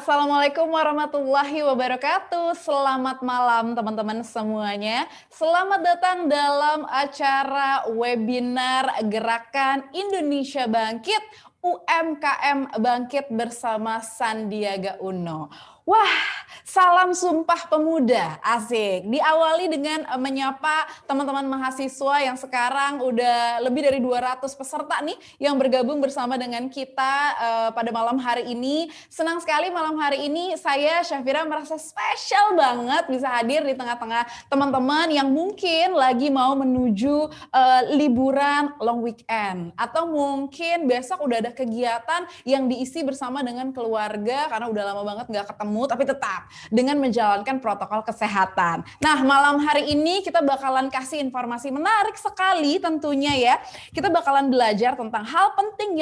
Assalamualaikum warahmatullahi wabarakatuh. Selamat malam teman-teman semuanya. Selamat datang dalam acara webinar Gerakan Indonesia Bangkit, UMKM Bangkit bersama Sandiaga Uno. Wah, salam Sumpah Pemuda, asik. Diawali dengan menyapa teman-teman mahasiswa yang sekarang udah lebih dari 200 peserta nih yang bergabung bersama dengan kita pada malam hari ini. Senang sekali malam hari ini saya Syafira merasa spesial banget bisa hadir di tengah-tengah teman-teman yang mungkin lagi mau menuju liburan long weekend. Atau mungkin besok udah ada kegiatan yang diisi bersama dengan keluarga karena udah lama banget gak ketemu, tapi tetap dengan menjalankan protokol kesehatan. Nah, malam hari ini kita bakalan kasih informasi menarik sekali tentunya ya. Kita bakalan belajar tentang hal penting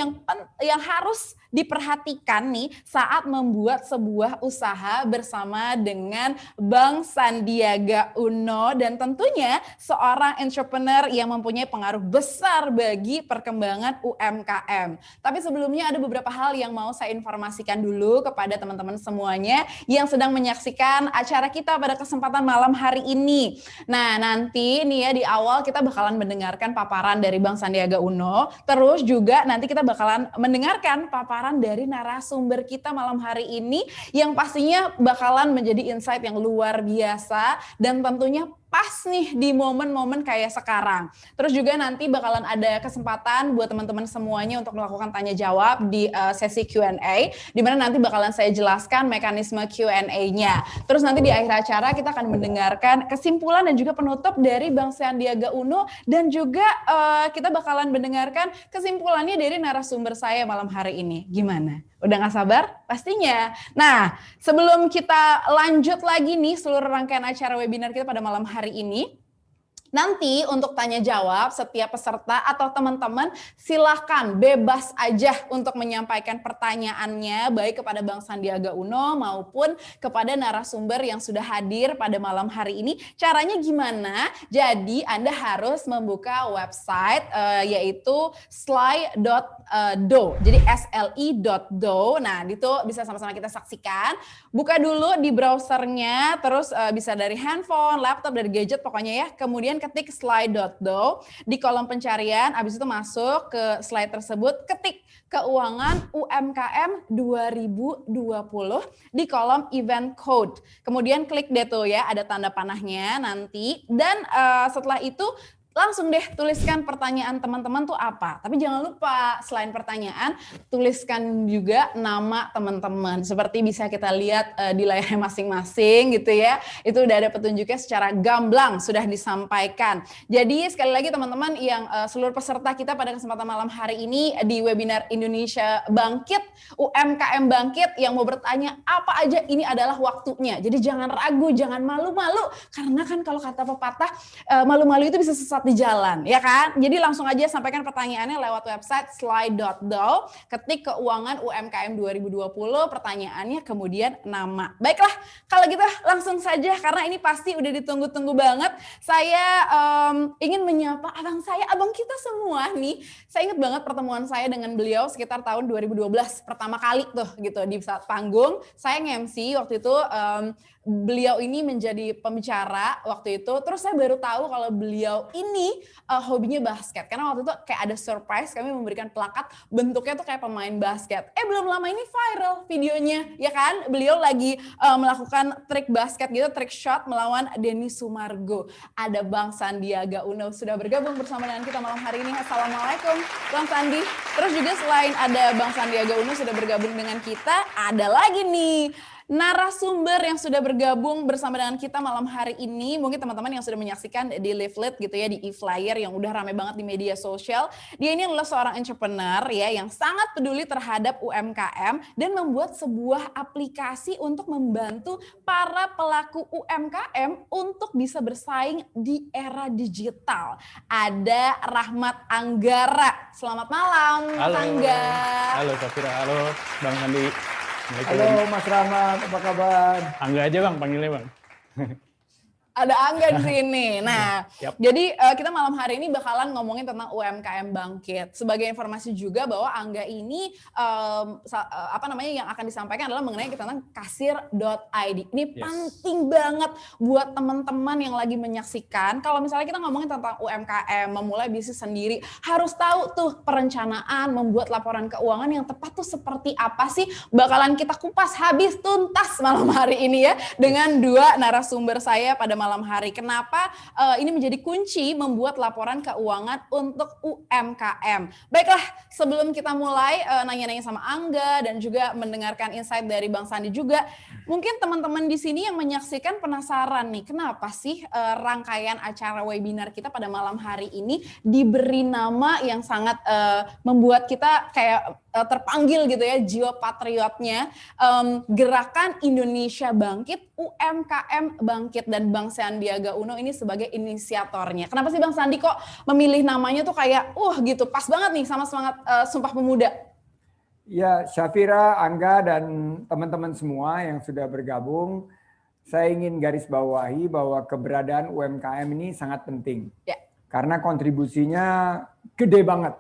yang harus diperhatikan nih saat membuat sebuah usaha bersama dengan Bang Sandiaga Uno dan tentunya seorang entrepreneur yang mempunyai pengaruh besar bagi perkembangan UMKM. Tapi sebelumnya ada beberapa hal yang mau saya informasikan dulu kepada teman-teman semuanya yang sedang menyaksikan acara kita pada kesempatan malam hari ini. Nah, nanti nih ya di awal kita bakalan mendengarkan paparan dari Bang Sandiaga Uno, terus juga nanti kita bakalan mendengarkan paparan dari narasumber kita malam hari ini yang pastinya bakalan menjadi insight yang luar biasa dan tentunya pas nih di momen-momen kayak sekarang. Terus juga nanti bakalan ada kesempatan buat teman-teman semuanya untuk melakukan tanya jawab di sesi Q&A, di mana nanti bakalan saya jelaskan mekanisme Q&A-nya. Terus nanti di akhir acara kita akan mendengarkan kesimpulan dan juga penutup dari Bang Sandiaga Uno dan juga kita bakalan mendengarkan kesimpulannya dari narasumber saya malam hari ini. Gimana? Udah gak sabar? Pastinya. Nah, sebelum kita lanjut lagi nih seluruh rangkaian acara webinar kita pada malam hari ini, nanti untuk tanya jawab setiap peserta atau teman-teman silahkan bebas aja untuk menyampaikan pertanyaannya baik kepada Bang Sandiaga Uno maupun kepada narasumber yang sudah hadir pada malam hari ini. Caranya gimana? Jadi Anda harus membuka website yaitu sli.do. Jadi sli.do. Nah, itu bisa sama-sama kita saksikan. Buka dulu di browsernya, terus bisa dari handphone, laptop, dari gadget pokoknya ya. Kemudian ketik slide.do di kolom pencarian, habis itu masuk ke slide tersebut, ketik keuangan UMKM 2020 di kolom event code. Kemudian klik deh tuh ya, ada tanda panahnya nanti dan setelah itu langsung deh tuliskan pertanyaan teman-teman tuh apa. Tapi jangan lupa selain pertanyaan, tuliskan juga nama teman-teman. Seperti bisa kita lihat di layarnya masing-masing gitu ya. Itu udah ada petunjuknya secara gamblang sudah disampaikan. Jadi sekali lagi teman-teman yang seluruh peserta kita pada kesempatan malam hari ini di webinar Indonesia Bangkit, UMKM Bangkit yang mau bertanya apa aja ini adalah waktunya. Jadi jangan ragu, jangan malu-malu. Karena kan kalau kata pepatah, malu-malu itu bisa sesat di jalan, ya kan? Jadi langsung aja sampaikan pertanyaannya lewat website slide.do, ketik keuangan UMKM 2020, pertanyaannya kemudian nama. Baiklah, kalau gitu langsung saja karena ini pasti udah ditunggu-tunggu banget. Saya ingin menyapa abang kita semua nih. Saya ingat banget pertemuan saya dengan beliau sekitar tahun 2012, pertama kali tuh gitu di saat panggung. Saya nge-MC waktu itu, beliau ini menjadi pembicara waktu itu. Terus saya baru tahu kalau beliau ini hobinya basket. Karena waktu itu kayak ada surprise, kami memberikan plakat bentuknya tuh kayak pemain basket. Belum lama ini viral videonya, ya kan? Beliau lagi melakukan trik basket gitu, trik shot melawan Denny Sumargo. Ada Bang Sandiaga Uno sudah bergabung bersama dengan kita malam hari ini. Assalamualaikum Bang Sandi. Terus juga selain ada Bang Sandiaga Uno sudah bergabung dengan kita, ada lagi nih narasumber yang sudah bergabung bersama dengan kita malam hari ini. Mungkin teman-teman yang sudah menyaksikan di leaflet gitu ya, di e-flyer yang udah rame banget di media sosial. Dia ini adalah seorang entrepreneur ya yang sangat peduli terhadap UMKM dan membuat sebuah aplikasi untuk membantu para pelaku UMKM untuk bisa bersaing di era digital. Ada Rahmat Anggara. Selamat malam, Mas Angga. Halo Safira, halo Bang Sandi. Halo Mas Rahmat, apa kabar? Angga aja Bang, panggilnya Bang. Ada Angga di sini. Nah, Yap. jadi kita malam hari ini bakalan ngomongin tentang UMKM Bangkit. Sebagai informasi juga bahwa Angga ini yang akan disampaikan adalah mengenai tentang kasir.id. Ini penting banget buat teman-teman yang lagi menyaksikan. Kalau misalnya kita ngomongin tentang UMKM, memulai bisnis sendiri, harus tahu tuh perencanaan, membuat laporan keuangan yang tepat tuh seperti apa sih? Bakalan kita kupas habis tuntas malam hari ini ya dengan dua narasumber saya pada malam hari. Kenapa ini menjadi kunci membuat laporan keuangan untuk UMKM. Baiklah, sebelum kita mulai nanya-nanya sama Angga dan juga mendengarkan insight dari Bang Sandi juga, mungkin teman-teman di sini yang menyaksikan penasaran nih, kenapa sih rangkaian acara webinar kita pada malam hari ini diberi nama yang sangat membuat kita kayak terpanggil gitu ya, jiwa patriotnya, Gerakan Indonesia Bangkit, UMKM Bangkit, dan Bang Sandiaga Uno ini sebagai inisiatornya. Kenapa sih Bang Sandi kok memilih namanya tuh kayak gitu, pas banget nih sama semangat Sumpah Pemuda? Ya, Syafira, Angga, dan teman-teman semua yang sudah bergabung, saya ingin garis bawahi bahwa keberadaan UMKM ini sangat penting. Ya. Karena kontribusinya gede banget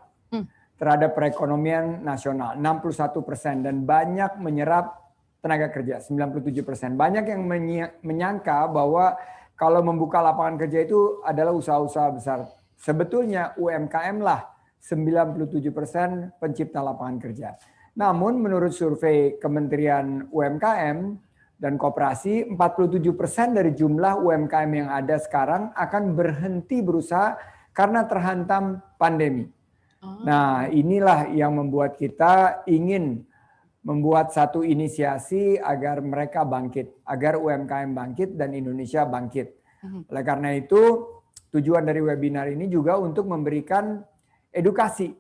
terhadap perekonomian nasional, 61%, dan banyak menyerap tenaga kerja, 97%. Banyak yang menyangka bahwa kalau membuka lapangan kerja itu adalah usaha-usaha besar. Sebetulnya UMKM lah 97% pencipta lapangan kerja. Namun menurut survei Kementerian UMKM dan Koperasi, 47% dari jumlah UMKM yang ada sekarang akan berhenti berusaha karena terhantam pandemi. Nah, inilah yang membuat kita ingin membuat satu inisiasi agar mereka bangkit, agar UMKM bangkit dan Indonesia bangkit. Oleh karena itu, tujuan dari webinar ini juga untuk memberikan edukasi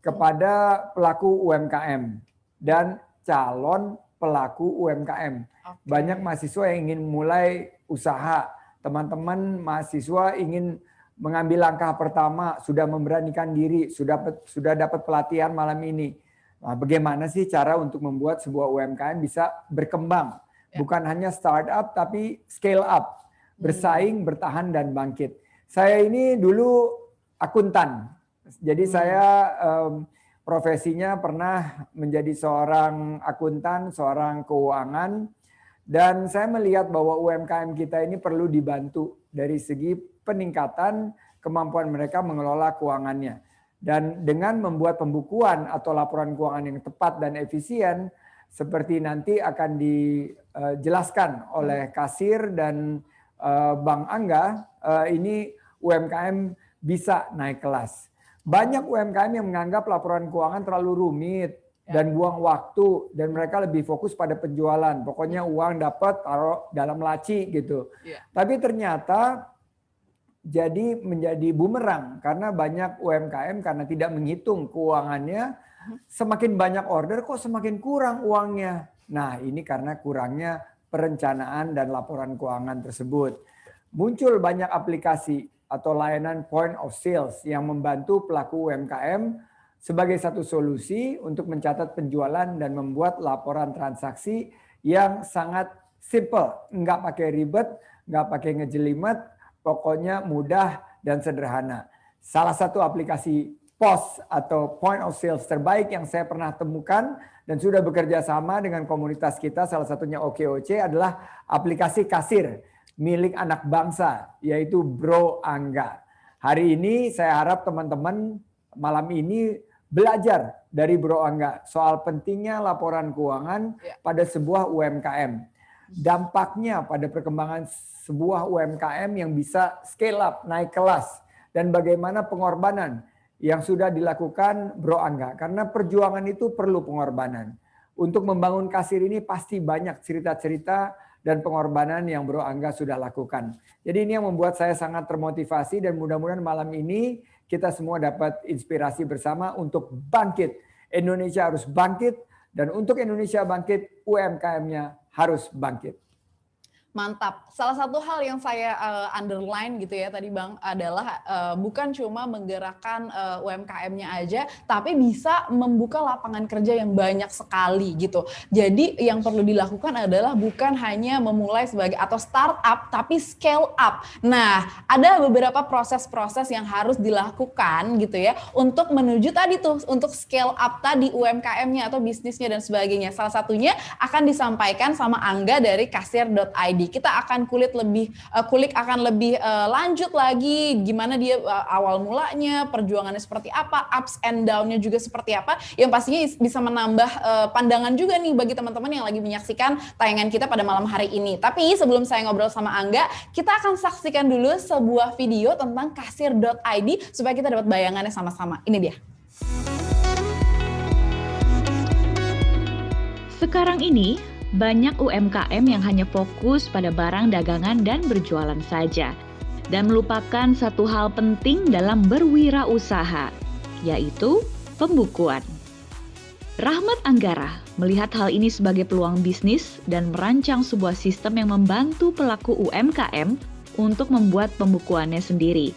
kepada pelaku UMKM dan calon pelaku UMKM. Banyak mahasiswa yang ingin mulai usaha, teman-teman mahasiswa ingin mengambil langkah pertama, sudah memberanikan diri, sudah dapat pelatihan malam ini. Nah, bagaimana sih cara untuk membuat sebuah UMKM bisa berkembang? Bukan hanya startup, tapi scale up, bersaing, bertahan, dan bangkit. Saya ini dulu akuntan, jadi saya profesinya pernah menjadi seorang akuntan, seorang keuangan, dan saya melihat bahwa UMKM kita ini perlu dibantu dari segi peningkatan kemampuan mereka mengelola keuangannya. Dan dengan membuat pembukuan atau laporan keuangan yang tepat dan efisien, seperti nanti akan dijelaskan oleh Kasir dan Bang Angga, ini UMKM bisa naik kelas. Banyak UMKM yang menganggap laporan keuangan terlalu rumit dan buang waktu, dan mereka lebih fokus pada penjualan. Pokoknya uang dapat taruh dalam laci gitu. Tapi ternyata jadi menjadi bumerang karena banyak UMKM karena tidak menghitung keuangannya, semakin banyak order kok semakin kurang uangnya. Nah, ini karena kurangnya perencanaan dan laporan keuangan tersebut. Muncul banyak aplikasi atau layanan point of sales yang membantu pelaku UMKM sebagai satu solusi untuk mencatat penjualan dan membuat laporan transaksi yang sangat simple, nggak pakai ribet, nggak pakai ngejelimet, pokoknya mudah dan sederhana. Salah satu aplikasi POS atau Point of Sales terbaik yang saya pernah temukan dan sudah bekerja sama dengan komunitas kita, salah satunya OKOC, adalah aplikasi kasir milik anak bangsa, yaitu Bro Angga. Hari ini saya harap teman-teman malam ini belajar dari Bro Angga soal pentingnya laporan keuangan pada sebuah UMKM. Dampaknya pada perkembangan sebuah UMKM yang bisa scale up, naik kelas, dan bagaimana pengorbanan yang sudah dilakukan Bro Angga. Karena perjuangan itu perlu pengorbanan. Untuk membangun kasir ini pasti banyak cerita-cerita dan pengorbanan yang Bro Angga sudah lakukan. Jadi ini yang membuat saya sangat termotivasi, dan mudah-mudahan malam ini kita semua dapat inspirasi bersama untuk bangkit. Indonesia harus bangkit, dan untuk Indonesia bangkit, UMKM-nya harus bangkit. Mantap. Salah satu hal yang saya underline gitu ya tadi Bang adalah bukan cuma menggerakkan UMKM-nya aja, tapi bisa membuka lapangan kerja yang banyak sekali gitu. Jadi yang perlu dilakukan adalah bukan hanya memulai sebagai atau startup, tapi scale up. Nah, ada beberapa proses-proses yang harus dilakukan gitu ya untuk menuju tadi tuh untuk scale up tadi UMKM-nya atau bisnisnya dan sebagainya. Salah satunya akan disampaikan sama Angga dari kasir.id. Kita akan kulik akan lebih lanjut lagi gimana dia awal mulanya, perjuangannya seperti apa, ups and down-nya juga seperti apa, yang pastinya bisa menambah pandangan juga nih bagi teman-teman yang lagi menyaksikan tayangan kita pada malam hari ini. Tapi sebelum saya ngobrol sama Angga, kita akan saksikan dulu sebuah video tentang kasir.id supaya kita dapat bayangannya sama-sama. Ini dia. Sekarang ini, banyak UMKM yang hanya fokus pada barang dagangan dan berjualan saja, dan melupakan satu hal penting dalam berwirausaha, yaitu pembukuan. Rahmat Anggara melihat hal ini sebagai peluang bisnis dan merancang sebuah sistem yang membantu pelaku UMKM untuk membuat pembukuannya sendiri.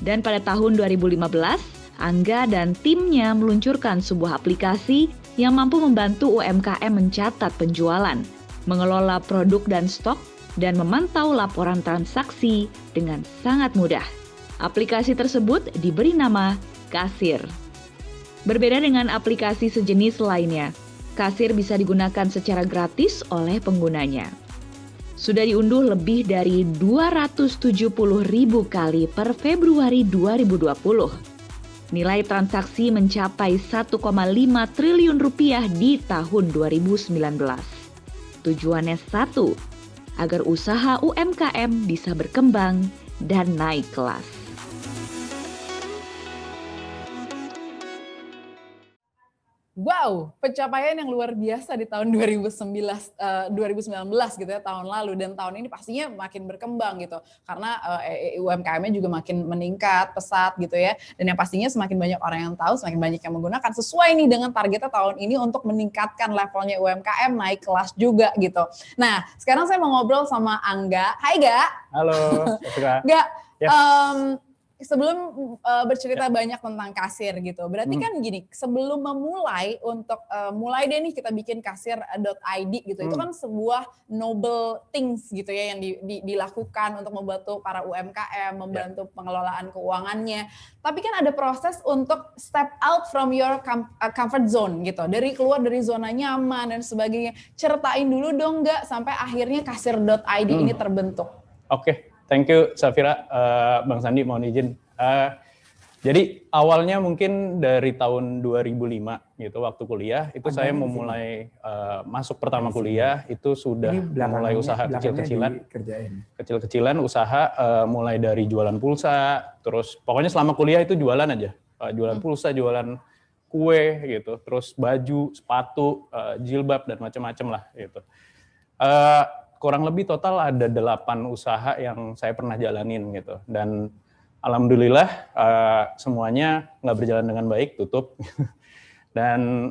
Dan pada tahun 2015, Angga dan timnya meluncurkan sebuah aplikasi yang mampu membantu UMKM mencatat penjualan, mengelola produk dan stok, dan memantau laporan transaksi dengan sangat mudah. Aplikasi tersebut diberi nama Kasir. Berbeda dengan aplikasi sejenis lainnya, Kasir bisa digunakan secara gratis oleh penggunanya. Sudah diunduh lebih dari 270.000 kali per Februari 2020. Nilai transaksi mencapai 1,5 triliun rupiah di tahun 2019. Tujuannya satu, agar usaha UMKM bisa berkembang dan naik kelas. Wow, pencapaian yang luar biasa di tahun 2019 gitu ya, tahun lalu, dan tahun ini pastinya makin berkembang gitu karena UMKM-nya juga makin meningkat pesat gitu ya, dan yang pastinya semakin banyak orang yang tahu, semakin banyak yang menggunakan, sesuai nih dengan targetnya tahun ini untuk meningkatkan levelnya UMKM naik kelas juga gitu. Nah, sekarang saya mau ngobrol sama Angga. Hai Ga. Halo, Safira. Ga, Ya. sebelum bercerita banyak tentang kasir gitu, berarti kan gini, sebelum memulai untuk mulai deh nih kita bikin kasir.id gitu, itu kan sebuah noble things gitu ya yang dilakukan untuk membantu para UMKM, membantu pengelolaan keuangannya. Tapi kan ada proses untuk step out from your comfort zone gitu, dari keluar dari zona nyaman dan sebagainya. Ceritain dulu dong nggak sampai akhirnya kasir.id ini terbentuk. Oke. Thank you, Safira. Bang Sandi, mohon izin. Jadi awalnya mungkin dari tahun 2005 gitu, waktu kuliah, itu saya memulai masuk pertama kuliah, itu sudah mulai usaha kecil-kecilan. Kecil-kecilan usaha mulai dari jualan pulsa, terus pokoknya selama kuliah itu jualan aja. Jualan pulsa, jualan kue gitu, terus baju, sepatu, jilbab, dan macam-macam lah gitu. Kurang lebih total ada 8 usaha yang saya pernah jalanin gitu, dan alhamdulillah semuanya nggak berjalan dengan baik, tutup. Dan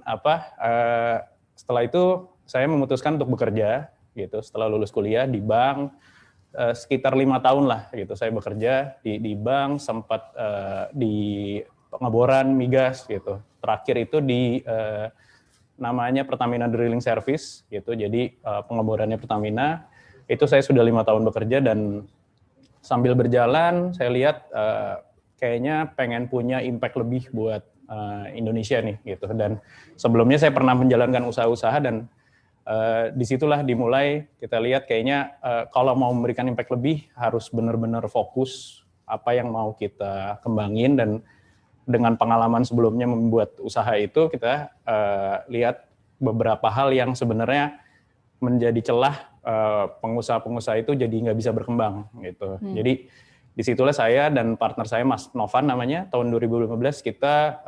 setelah itu saya memutuskan untuk bekerja gitu. Setelah lulus kuliah di bank sekitar 5 tahun lah gitu, saya bekerja di bank, sempat di pengeboran migas gitu. Terakhir itu di namanya Pertamina Drilling Service gitu. Jadi pengeborannya Pertamina, itu saya sudah 5 tahun bekerja, dan sambil berjalan saya lihat kayaknya pengen punya impact lebih buat Indonesia nih gitu. Dan sebelumnya saya pernah menjalankan usaha-usaha, dan disitulah dimulai kita lihat kayaknya kalau mau memberikan impact lebih harus benar-benar fokus apa yang mau kita kembangin. Dan dengan pengalaman sebelumnya membuat usaha itu, kita lihat beberapa hal yang sebenarnya menjadi celah pengusaha-pengusaha itu jadi nggak bisa berkembang gitu. Jadi disitulah saya dan partner saya, Mas Novan namanya, tahun 2015 kita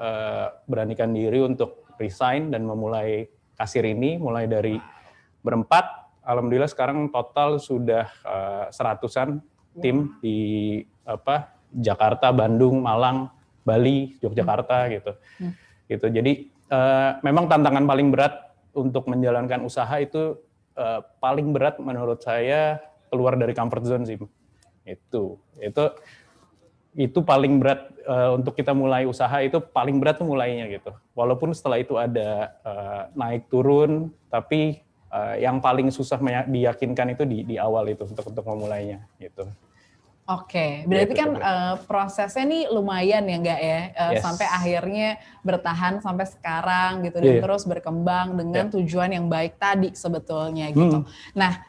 beranikan diri untuk resign dan memulai kasir ini, mulai dari berempat. Alhamdulillah sekarang total sudah 100-an tim di Jakarta, Bandung, Malang, Bali, Yogyakarta gitu. Gitu. Jadi memang tantangan paling berat untuk menjalankan usaha itu paling berat menurut saya keluar dari comfort zone sih. Itu paling berat untuk kita mulai usaha, itu paling berat tuh mulainya gitu. Walaupun setelah itu ada naik turun, tapi yang paling susah diyakinkan itu di awal itu untuk memulainya gitu. Oke, berarti kan prosesnya nih lumayan ya nggak ya, Yes. sampai akhirnya bertahan sampai sekarang gitu dan terus berkembang dengan tujuan yang baik tadi sebetulnya gitu. Nah,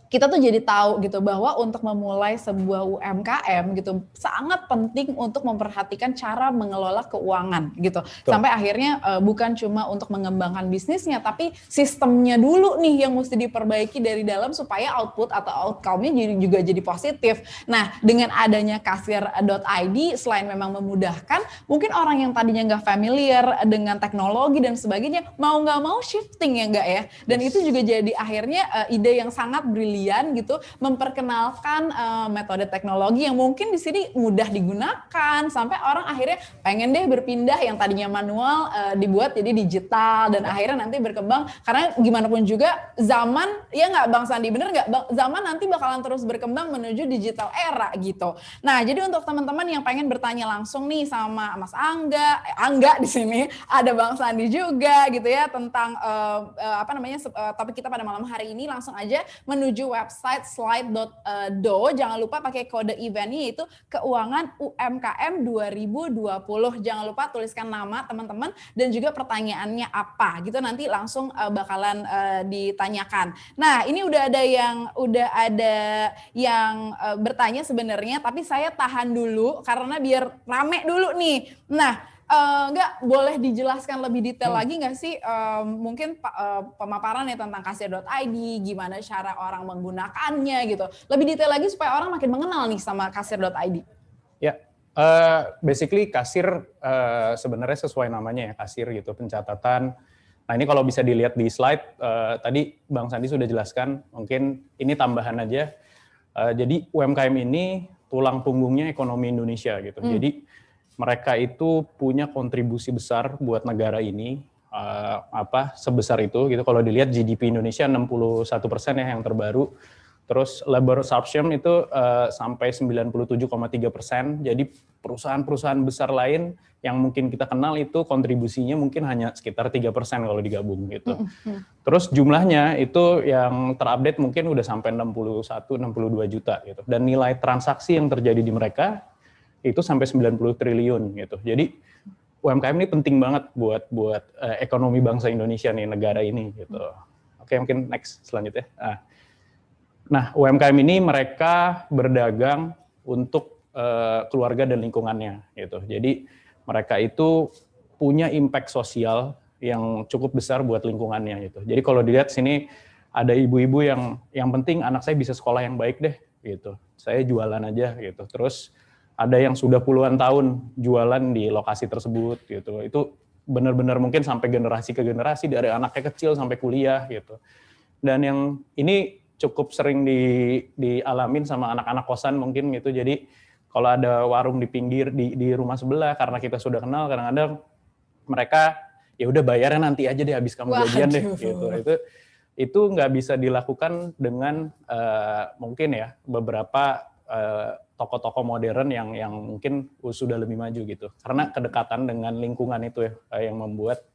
kita tuh jadi tahu gitu bahwa untuk memulai sebuah UMKM gitu sangat penting untuk memperhatikan cara mengelola keuangan gitu. Betul. Sampai akhirnya bukan cuma untuk mengembangkan bisnisnya tapi sistemnya dulu nih yang mesti diperbaiki dari dalam supaya output atau outcome-nya juga jadi positif. Nah, dengan adanya kasir.id selain memang memudahkan, mungkin orang yang tadinya nggak familiar dengan teknologi dan sebagainya mau nggak mau shifting ya nggak ya. Dan itu juga jadi akhirnya ide yang sangat brilian gitu, memperkenalkan metode teknologi yang mungkin di sini mudah digunakan sampai orang akhirnya pengen deh berpindah yang tadinya manual dibuat jadi digital dan akhirnya nanti berkembang karena gimana pun juga zaman ya nggak Bang Sandi, bener nggak, zaman nanti bakalan terus berkembang menuju digital era gitu. Nah jadi untuk teman-teman yang pengen bertanya langsung nih sama Mas Angga di sini ada Bang Sandi juga gitu ya tentang topik kita pada malam hari ini, langsung aja menuju website slide.do. Jangan lupa pakai kode eventnya yaitu keuangan UMKM 2020. Jangan lupa tuliskan nama teman-teman dan juga pertanyaannya apa gitu, nanti langsung bakalan ditanyakan. Nah ini udah ada yang bertanya sebenarnya, tapi saya tahan dulu karena biar rame dulu nih. Nah nggak boleh dijelaskan lebih detail lagi nggak sih mungkin pemaparan ya tentang kasir.id, gimana cara orang menggunakannya gitu, lebih detail lagi supaya orang makin mengenal nih sama kasir.id. Ya, basically kasir sebenarnya sesuai namanya ya, kasir gitu, pencatatan. Nah ini kalau bisa dilihat di slide tadi Bang Sandi sudah jelaskan, mungkin ini tambahan aja. Jadi UMKM ini tulang punggungnya ekonomi Indonesia gitu. Jadi mereka itu punya kontribusi besar buat negara ini, sebesar itu gitu. Kalau dilihat GDP Indonesia 61% ya yang terbaru. Terus labor absorption itu sampai 97,3%. Jadi perusahaan-perusahaan besar lain yang mungkin kita kenal itu kontribusinya mungkin hanya sekitar 3% kalau digabung gitu. Terus jumlahnya itu yang terupdate mungkin udah sampai 61-62 juta gitu. Dan nilai transaksi yang terjadi di mereka itu sampai 90 triliun gitu. Jadi UMKM ini penting banget buat ekonomi bangsa Indonesia nih, negara ini gitu. Oke, mungkin next selanjutnya. Nah, UMKM ini mereka berdagang untuk keluarga dan lingkungannya gitu. Jadi mereka itu punya impact sosial yang cukup besar buat lingkungannya gitu. Jadi kalau dilihat sini ada ibu-ibu yang penting anak saya bisa sekolah yang baik deh gitu. Saya jualan aja gitu. Terus ada yang sudah puluhan tahun jualan di lokasi tersebut gitu. Itu benar-benar mungkin sampai generasi ke generasi, dari anaknya kecil sampai kuliah gitu. Dan yang ini cukup sering dialamin sama anak-anak kosan mungkin gitu. Jadi kalau ada warung di pinggir di rumah sebelah karena kita sudah kenal, kadang-kadang mereka ya udah bayarnya nanti aja deh habis kamu gajian deh gitu. Itu nggak bisa dilakukan dengan mungkin ya beberapa toko-toko modern yang mungkin sudah lebih maju gitu. Karena kedekatan dengan lingkungan itu ya yang membuat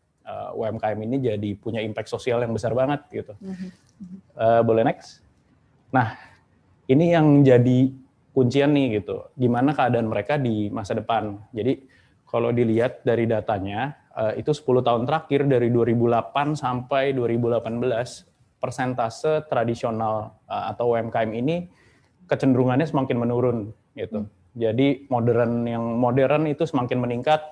UMKM ini jadi punya impact sosial yang besar banget gitu. Boleh next? Nah, ini yang jadi kuncian nih gitu. Gimana keadaan mereka di masa depan. Jadi kalau dilihat dari datanya, itu 10 tahun terakhir dari 2008 sampai 2018, persentase tradisional atau UMKM ini kecenderungannya semakin menurun gitu. Jadi yang modern itu semakin meningkat.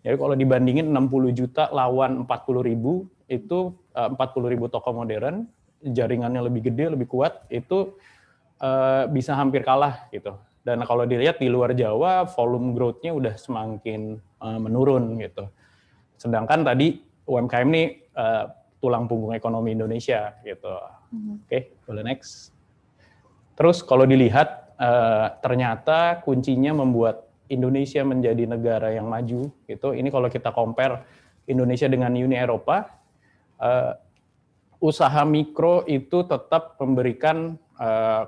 Jadi kalau dibandingin 60 juta lawan 40 ribu, itu 40 ribu toko modern, jaringannya lebih gede, lebih kuat, itu bisa hampir kalah gitu. Dan kalau dilihat di luar Jawa, volume growth-nya udah semakin menurun gitu. Sedangkan tadi UMKM ini tulang punggung ekonomi Indonesia gitu. Oke, boleh next. Terus kalau dilihat ternyata kuncinya membuat Indonesia menjadi negara yang maju gitu. Ini kalau kita compare Indonesia dengan Uni Eropa, usaha mikro itu tetap memberikan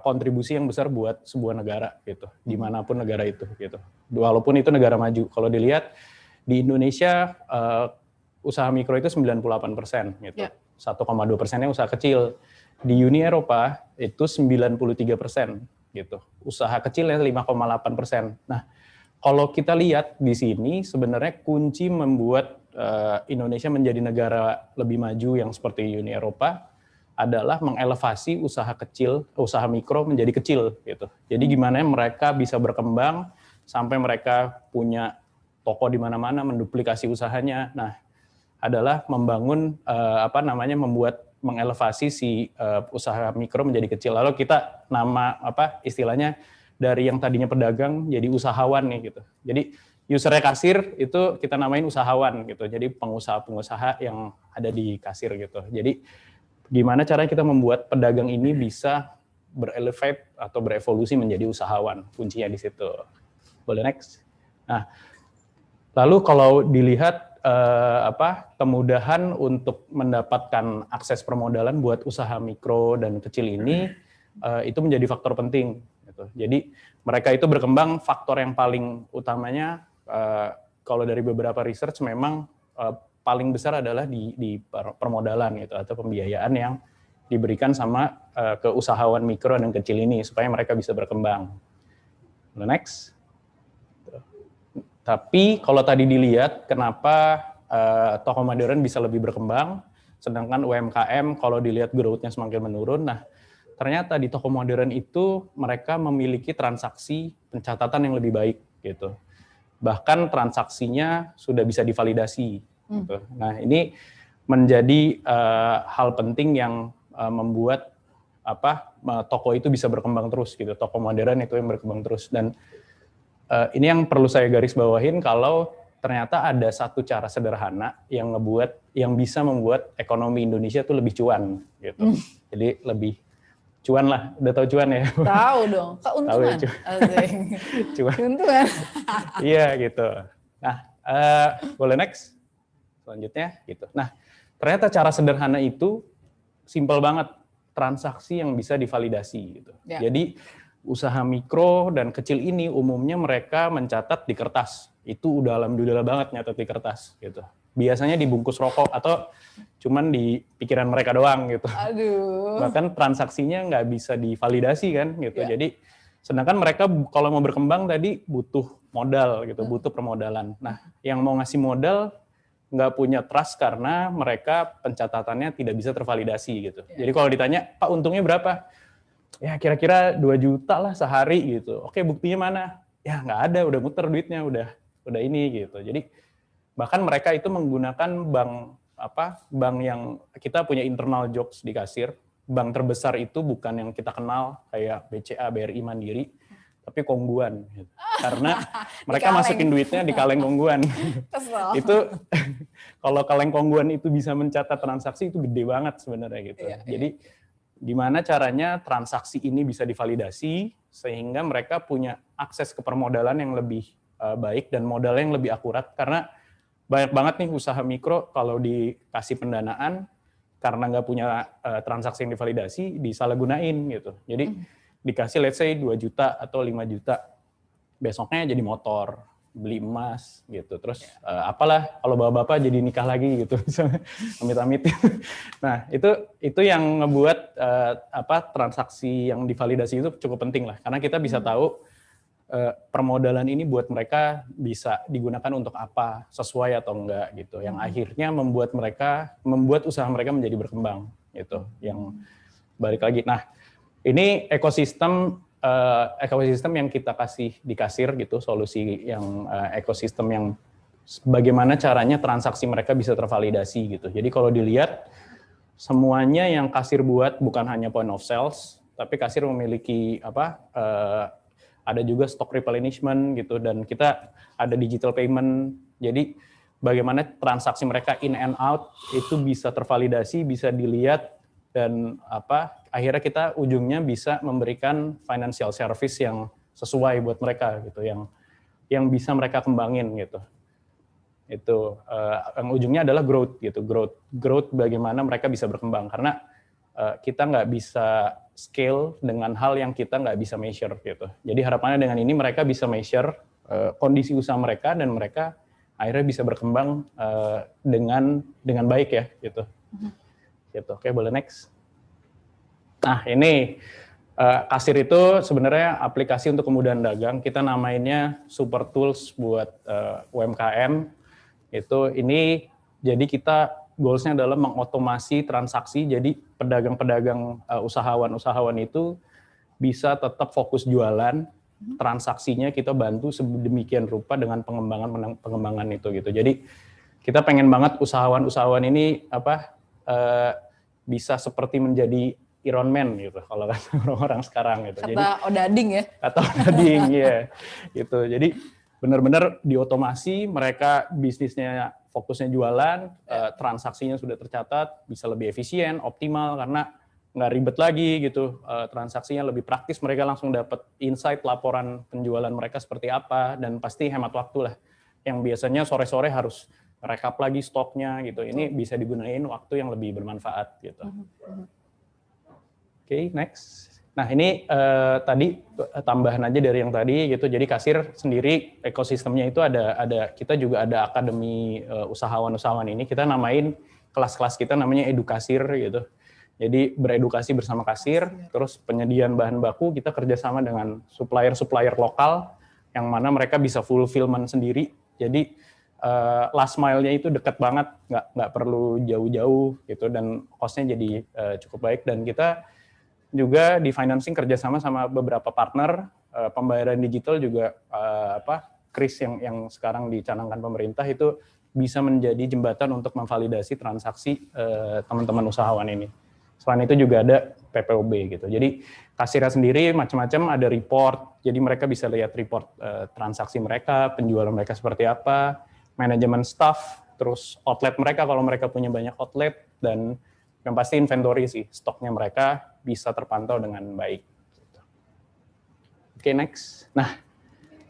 kontribusi yang besar buat sebuah negara gitu, dimanapun negara itu gitu. Walaupun itu negara maju. Kalau dilihat di Indonesia usaha mikro itu 98% gitu, 1,2%-nya usaha kecil. Di Uni Eropa itu 93% gitu, usaha kecilnya 5,8%. Nah, kalau kita lihat di sini sebenarnya kunci membuat Indonesia menjadi negara lebih maju yang seperti Uni Eropa adalah mengelevasi usaha kecil, usaha mikro menjadi kecil gitu. Jadi gimana mereka bisa berkembang sampai mereka punya toko di mana-mana, menduplikasi usahanya. Nah, adalah membangun mengelevasi si usaha mikro menjadi kecil. Lalu kita istilahnya dari yang tadinya pedagang jadi usahawan nih gitu. Jadi usernya kasir itu kita namain usahawan gitu. Jadi pengusaha-pengusaha yang ada di kasir gitu. Jadi gimana caranya kita membuat pedagang ini bisa berelevate atau berevolusi menjadi usahawan, kuncinya di situ. Boleh next. Nah, lalu kalau dilihat kemudahan untuk mendapatkan akses permodalan buat usaha mikro dan kecil ini itu menjadi faktor penting. Gitu. Jadi mereka itu berkembang, faktor yang paling utamanya kalau dari beberapa research memang paling besar adalah di permodalan gitu atau pembiayaan yang diberikan sama ke usahawan mikro dan kecil ini supaya mereka bisa berkembang. Next. Tapi kalau tadi dilihat kenapa toko modern bisa lebih berkembang, sedangkan UMKM kalau dilihat growth-nya semakin menurun. Nah, ternyata di toko modern itu mereka memiliki transaksi pencatatan yang lebih baik gitu. Bahkan transaksinya sudah bisa divalidasi. Gitu. Nah, ini menjadi hal penting yang membuat toko itu bisa berkembang terus gitu. Toko modern itu yang berkembang terus. Dan ini yang perlu saya garis bawahin kalau ternyata ada satu cara sederhana yang bisa membuat ekonomi Indonesia itu lebih cuan gitu. Jadi lebih cuan lah, udah tahu cuan ya? Tahu dong, keuntungan. Tahu ya, cuan. Keuntungan. Iya gitu. Nah, boleh next? Selanjutnya gitu. Nah, ternyata cara sederhana itu simpel banget, transaksi yang bisa divalidasi gitu. Ya. Jadi usaha mikro dan kecil ini umumnya mereka mencatat di kertas. Itu udah alhamdulillah banget nyatat di kertas gitu. Biasanya dibungkus rokok atau cuman di pikiran mereka doang gitu. Aduh. Bahkan transaksinya nggak bisa divalidasi kan gitu. Ya. Jadi sedangkan mereka kalau mau berkembang tadi butuh modal gitu, butuh permodalan. Nah, yang mau ngasih modal nggak punya trust karena mereka pencatatannya tidak bisa tervalidasi gitu. Ya. Jadi kalau ditanya, Pak untungnya berapa? Ya kira-kira 2 juta lah sehari gitu. Oke, buktinya mana? Ya nggak ada, udah muter duitnya, udah ini gitu. Jadi bahkan mereka itu menggunakan bank yang kita punya internal jokes di kasir. Bank terbesar itu bukan yang kita kenal kayak BCA, BRI, Mandiri, tapi Kongguan. Gitu. Karena mereka masukin duitnya di kaleng Kongguan. Itu kalau kaleng Kongguan itu bisa mencatat transaksi itu gede banget sebenarnya gitu. Iya, jadi gimana caranya transaksi ini bisa divalidasi sehingga mereka punya akses ke permodalan yang lebih baik dan modalnya yang lebih akurat, karena banyak banget nih usaha mikro kalau dikasih pendanaan karena nggak punya transaksi yang divalidasi disalahgunain gitu. Jadi dikasih let's say 2 juta atau 5 juta, besoknya jadi motor, beli emas gitu, terus apalah kalau bapak-bapak jadi nikah lagi gitu, amit-amit. Nah itu yang ngebuat transaksi yang divalidasi itu cukup penting lah, karena kita bisa tahu permodalan ini buat mereka bisa digunakan untuk apa, sesuai atau enggak gitu, yang akhirnya membuat usaha mereka menjadi berkembang gitu. Yang balik lagi, nah ini ekosistem yang kita kasih di kasir gitu, solusi yang ekosistem yang bagaimana caranya transaksi mereka bisa tervalidasi gitu. Jadi kalau dilihat semuanya yang kasir buat bukan hanya point of sales, tapi kasir memiliki ada juga stock replenishment gitu, dan kita ada digital payment. Jadi bagaimana transaksi mereka in and out itu bisa tervalidasi, bisa dilihat, dan akhirnya kita ujungnya bisa memberikan financial service yang sesuai buat mereka gitu, yang bisa mereka kembangin gitu. Itu yang ujungnya adalah growth gitu, growth bagaimana mereka bisa berkembang, karena kita nggak bisa scale dengan hal yang kita nggak bisa measure gitu. Jadi harapannya dengan ini mereka bisa measure kondisi usaha mereka dan mereka akhirnya bisa berkembang dengan baik ya gitu. Gitu. Oke, boleh next. Nah ini kasir itu sebenarnya aplikasi untuk kemudahan dagang. Kita namainnya super tools buat UMKM. Ini jadi kita goals-nya adalah mengotomasi transaksi. Jadi pedagang-pedagang usahawan itu bisa tetap fokus jualan. Transaksinya kita bantu sedemikian rupa dengan pengembangan itu gitu. Jadi kita pengen banget usahawan ini bisa seperti menjadi Iron Man gitu kalau kata orang-orang sekarang gitu. Kata Odading ya. Kata Odading ya. Gitu. Jadi benar-benar diotomasi, mereka bisnisnya fokusnya jualan, transaksinya sudah tercatat, bisa lebih efisien, optimal karena nggak ribet lagi gitu. Transaksinya lebih praktis, mereka langsung dapat insight laporan penjualan mereka seperti apa dan pasti hemat waktu lah. Yang biasanya sore-sore harus rekap lagi stoknya gitu. Ini bisa digunain waktu yang lebih bermanfaat gitu. Oke, next. Nah ini tadi tambahan aja dari yang tadi gitu. Jadi kasir sendiri ekosistemnya itu kita juga ada akademi usahawan ini. Kita namain kelas-kelas kita namanya edukasir gitu. Jadi beredukasi bersama kasir. Terus penyediaan bahan baku kita kerjasama dengan supplier lokal yang mana mereka bisa fulfillment sendiri. Jadi last mile-nya itu dekat banget, nggak perlu jauh-jauh gitu dan cost-nya jadi cukup baik dan kita juga di financing kerjasama sama beberapa partner pembayaran digital juga Kris yang sekarang dicanangkan pemerintah itu bisa menjadi jembatan untuk memvalidasi transaksi teman-teman usahawan ini. Selain itu juga ada PPOB gitu. Jadi kasirnya sendiri macam-macam ada report. Jadi mereka bisa lihat report transaksi mereka, penjualan mereka seperti apa, manajemen staff, terus outlet mereka kalau mereka punya banyak outlet dan yang pasti inventory sih, stoknya mereka bisa terpantau dengan baik. Oke, next. Nah,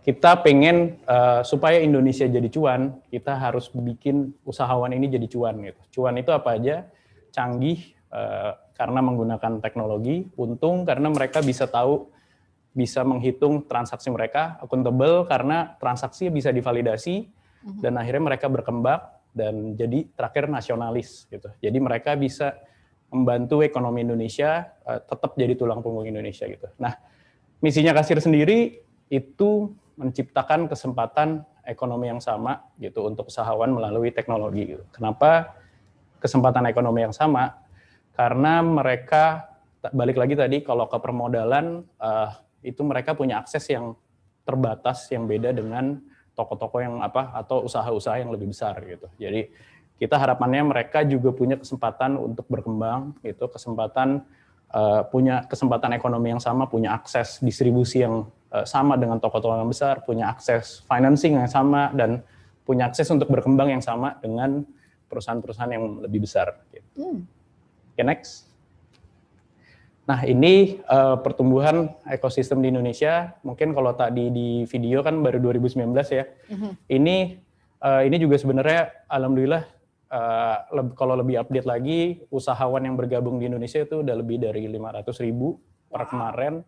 kita pengen supaya Indonesia jadi cuan, kita harus bikin usahawan ini jadi cuan. Gitu. Cuan itu apa aja? Canggih karena menggunakan teknologi, untung karena mereka bisa menghitung transaksi mereka, accountable karena transaksi bisa divalidasi, dan akhirnya mereka berkembang, dan jadi terakhir nasionalis gitu. Jadi mereka bisa membantu ekonomi Indonesia tetap jadi tulang punggung Indonesia gitu. Nah, misinya kasir sendiri itu menciptakan kesempatan ekonomi yang sama gitu untuk usahawan melalui teknologi gitu. Kenapa kesempatan ekonomi yang sama? Karena mereka balik lagi tadi kalau ke permodalan itu mereka punya akses yang terbatas yang beda dengan toko-toko yang atau usaha-usaha yang lebih besar gitu. Jadi kita harapannya mereka juga punya kesempatan untuk berkembang gitu, punya kesempatan ekonomi yang sama, punya akses distribusi yang sama dengan toko-toko yang besar, punya akses financing yang sama dan punya akses untuk berkembang yang sama dengan perusahaan-perusahaan yang lebih besar gitu. Oke, next. Nah, ini pertumbuhan ekosistem di Indonesia. Mungkin kalau tadi di video kan baru 2019 ya. Ini juga sebenarnya alhamdulillah kalau lebih update lagi, usahawan yang bergabung di Indonesia itu udah lebih dari 500.000 per kemarin.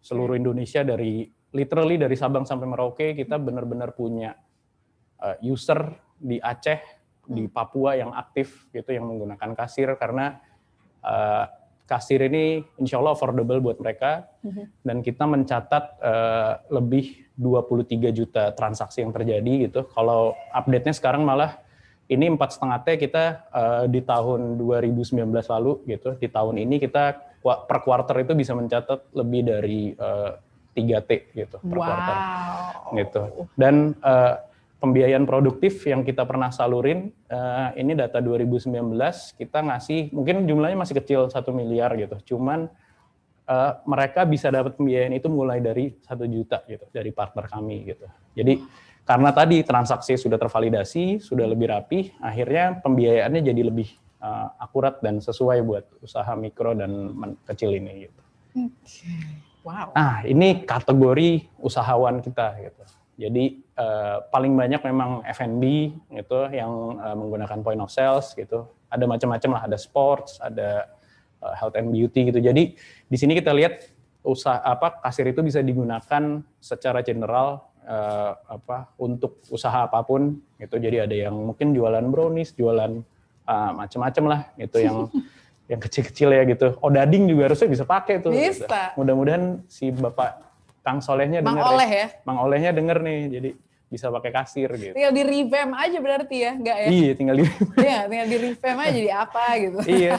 Seluruh Indonesia literally dari Sabang sampai Merauke kita benar-benar punya user di Aceh, di Papua yang aktif gitu yang menggunakan kasir karena kasir ini insya Allah affordable buat mereka, dan kita mencatat lebih 23 juta transaksi yang terjadi gitu. Kalau update-nya sekarang malah ini 4,5 T kita di tahun 2019 lalu gitu. Di tahun ini kita per quarter itu bisa mencatat lebih dari 3 T gitu per quarter. Gitu. Dan pembiayaan produktif yang kita pernah salurin, ini data 2019, kita ngasih, mungkin jumlahnya masih kecil 1 miliar gitu, cuman mereka bisa dapat pembiayaan itu mulai dari 1 juta gitu, dari partner kami gitu. Jadi karena tadi transaksi sudah tervalidasi, sudah lebih rapi, akhirnya pembiayaannya jadi lebih akurat dan sesuai buat usaha mikro dan kecil ini gitu. Wow. Nah, ini kategori usahawan kita gitu. Jadi paling banyak memang F&B gitu yang menggunakan point of sales gitu. Ada macam-macam lah, ada sports, ada health and beauty gitu. Jadi di sini kita lihat kasir itu bisa digunakan secara general untuk usaha apapun gitu. Jadi ada yang mungkin jualan brownies, jualan macam-macam lah gitu yang kecil-kecil ya gitu. Odading juga harusnya bisa pakai tuh. Bisa. Gitu. Mudah-mudahan si Bapak Kang Solehnya denger. Mang Oleh ya. Mang Olehnya denger nih. Jadi bisa pakai kasir gitu. Tinggal di revamp aja berarti ya, enggak ya? Iya, tinggal di Iya, tinggal di revamp aja jadi apa gitu. Iya.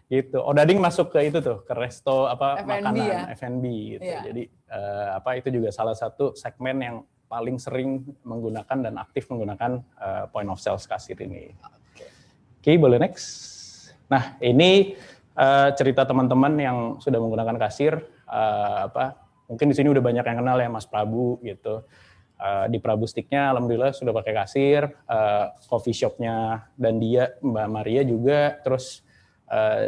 Gitu. Odading masuk ke itu tuh, ke resto F&B makanan ya? F&B gitu. Iya. Jadi itu juga salah satu segmen yang paling sering menggunakan dan aktif menggunakan point of sales kasir ini. Oke, boleh next. Nah, ini cerita teman-teman yang sudah menggunakan kasir. Mungkin di sini udah banyak yang kenal ya Mas Prabu gitu. Di Prabu Stick-nya alhamdulillah sudah pakai kasir, coffee shop-nya dan dia Mbak Maria juga, terus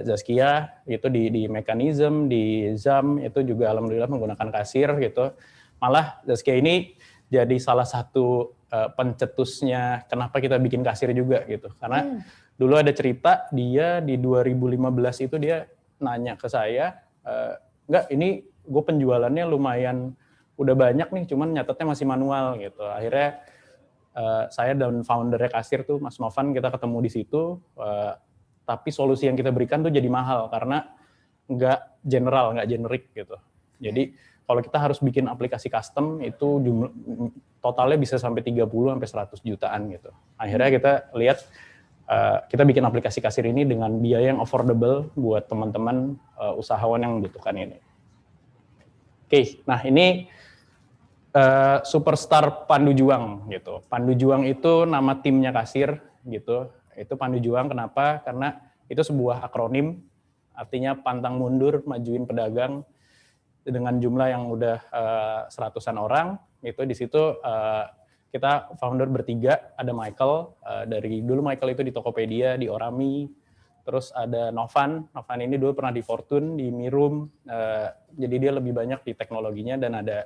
Zaskia itu di Mekanism, di Zam itu juga alhamdulillah menggunakan kasir gitu. Malah Zaskia ini jadi salah satu pencetusnya kenapa kita bikin kasir juga gitu. Karena dulu ada cerita dia di 2015 itu dia nanya ke saya, enggak ini gue penjualannya lumayan udah banyak nih, cuman nyatetnya masih manual gitu. Akhirnya saya dan foundernya kasir tuh Mas Novan kita ketemu di situ, tapi solusi yang kita berikan tuh jadi mahal karena nggak general, nggak generik gitu. Jadi kalau kita harus bikin aplikasi custom itu totalnya bisa sampai 30 sampai 100 jutaan gitu. Akhirnya kita lihat kita bikin aplikasi kasir ini dengan biaya yang affordable buat teman-teman usahawan yang membutuhkan ini. Oke, nah ini Superstar Pandu Juang gitu. Pandu Juang itu nama timnya kasir gitu. Itu Pandu Juang kenapa? Karena itu sebuah akronim, artinya pantang mundur, majuin pedagang dengan jumlah yang udah 100-an orang. Itu di situ kita founder bertiga, ada Michael, dari dulu Michael itu di Tokopedia, di Orami, terus ada Novan ini dulu pernah di Fortune, di Mirum, jadi dia lebih banyak di teknologinya, dan ada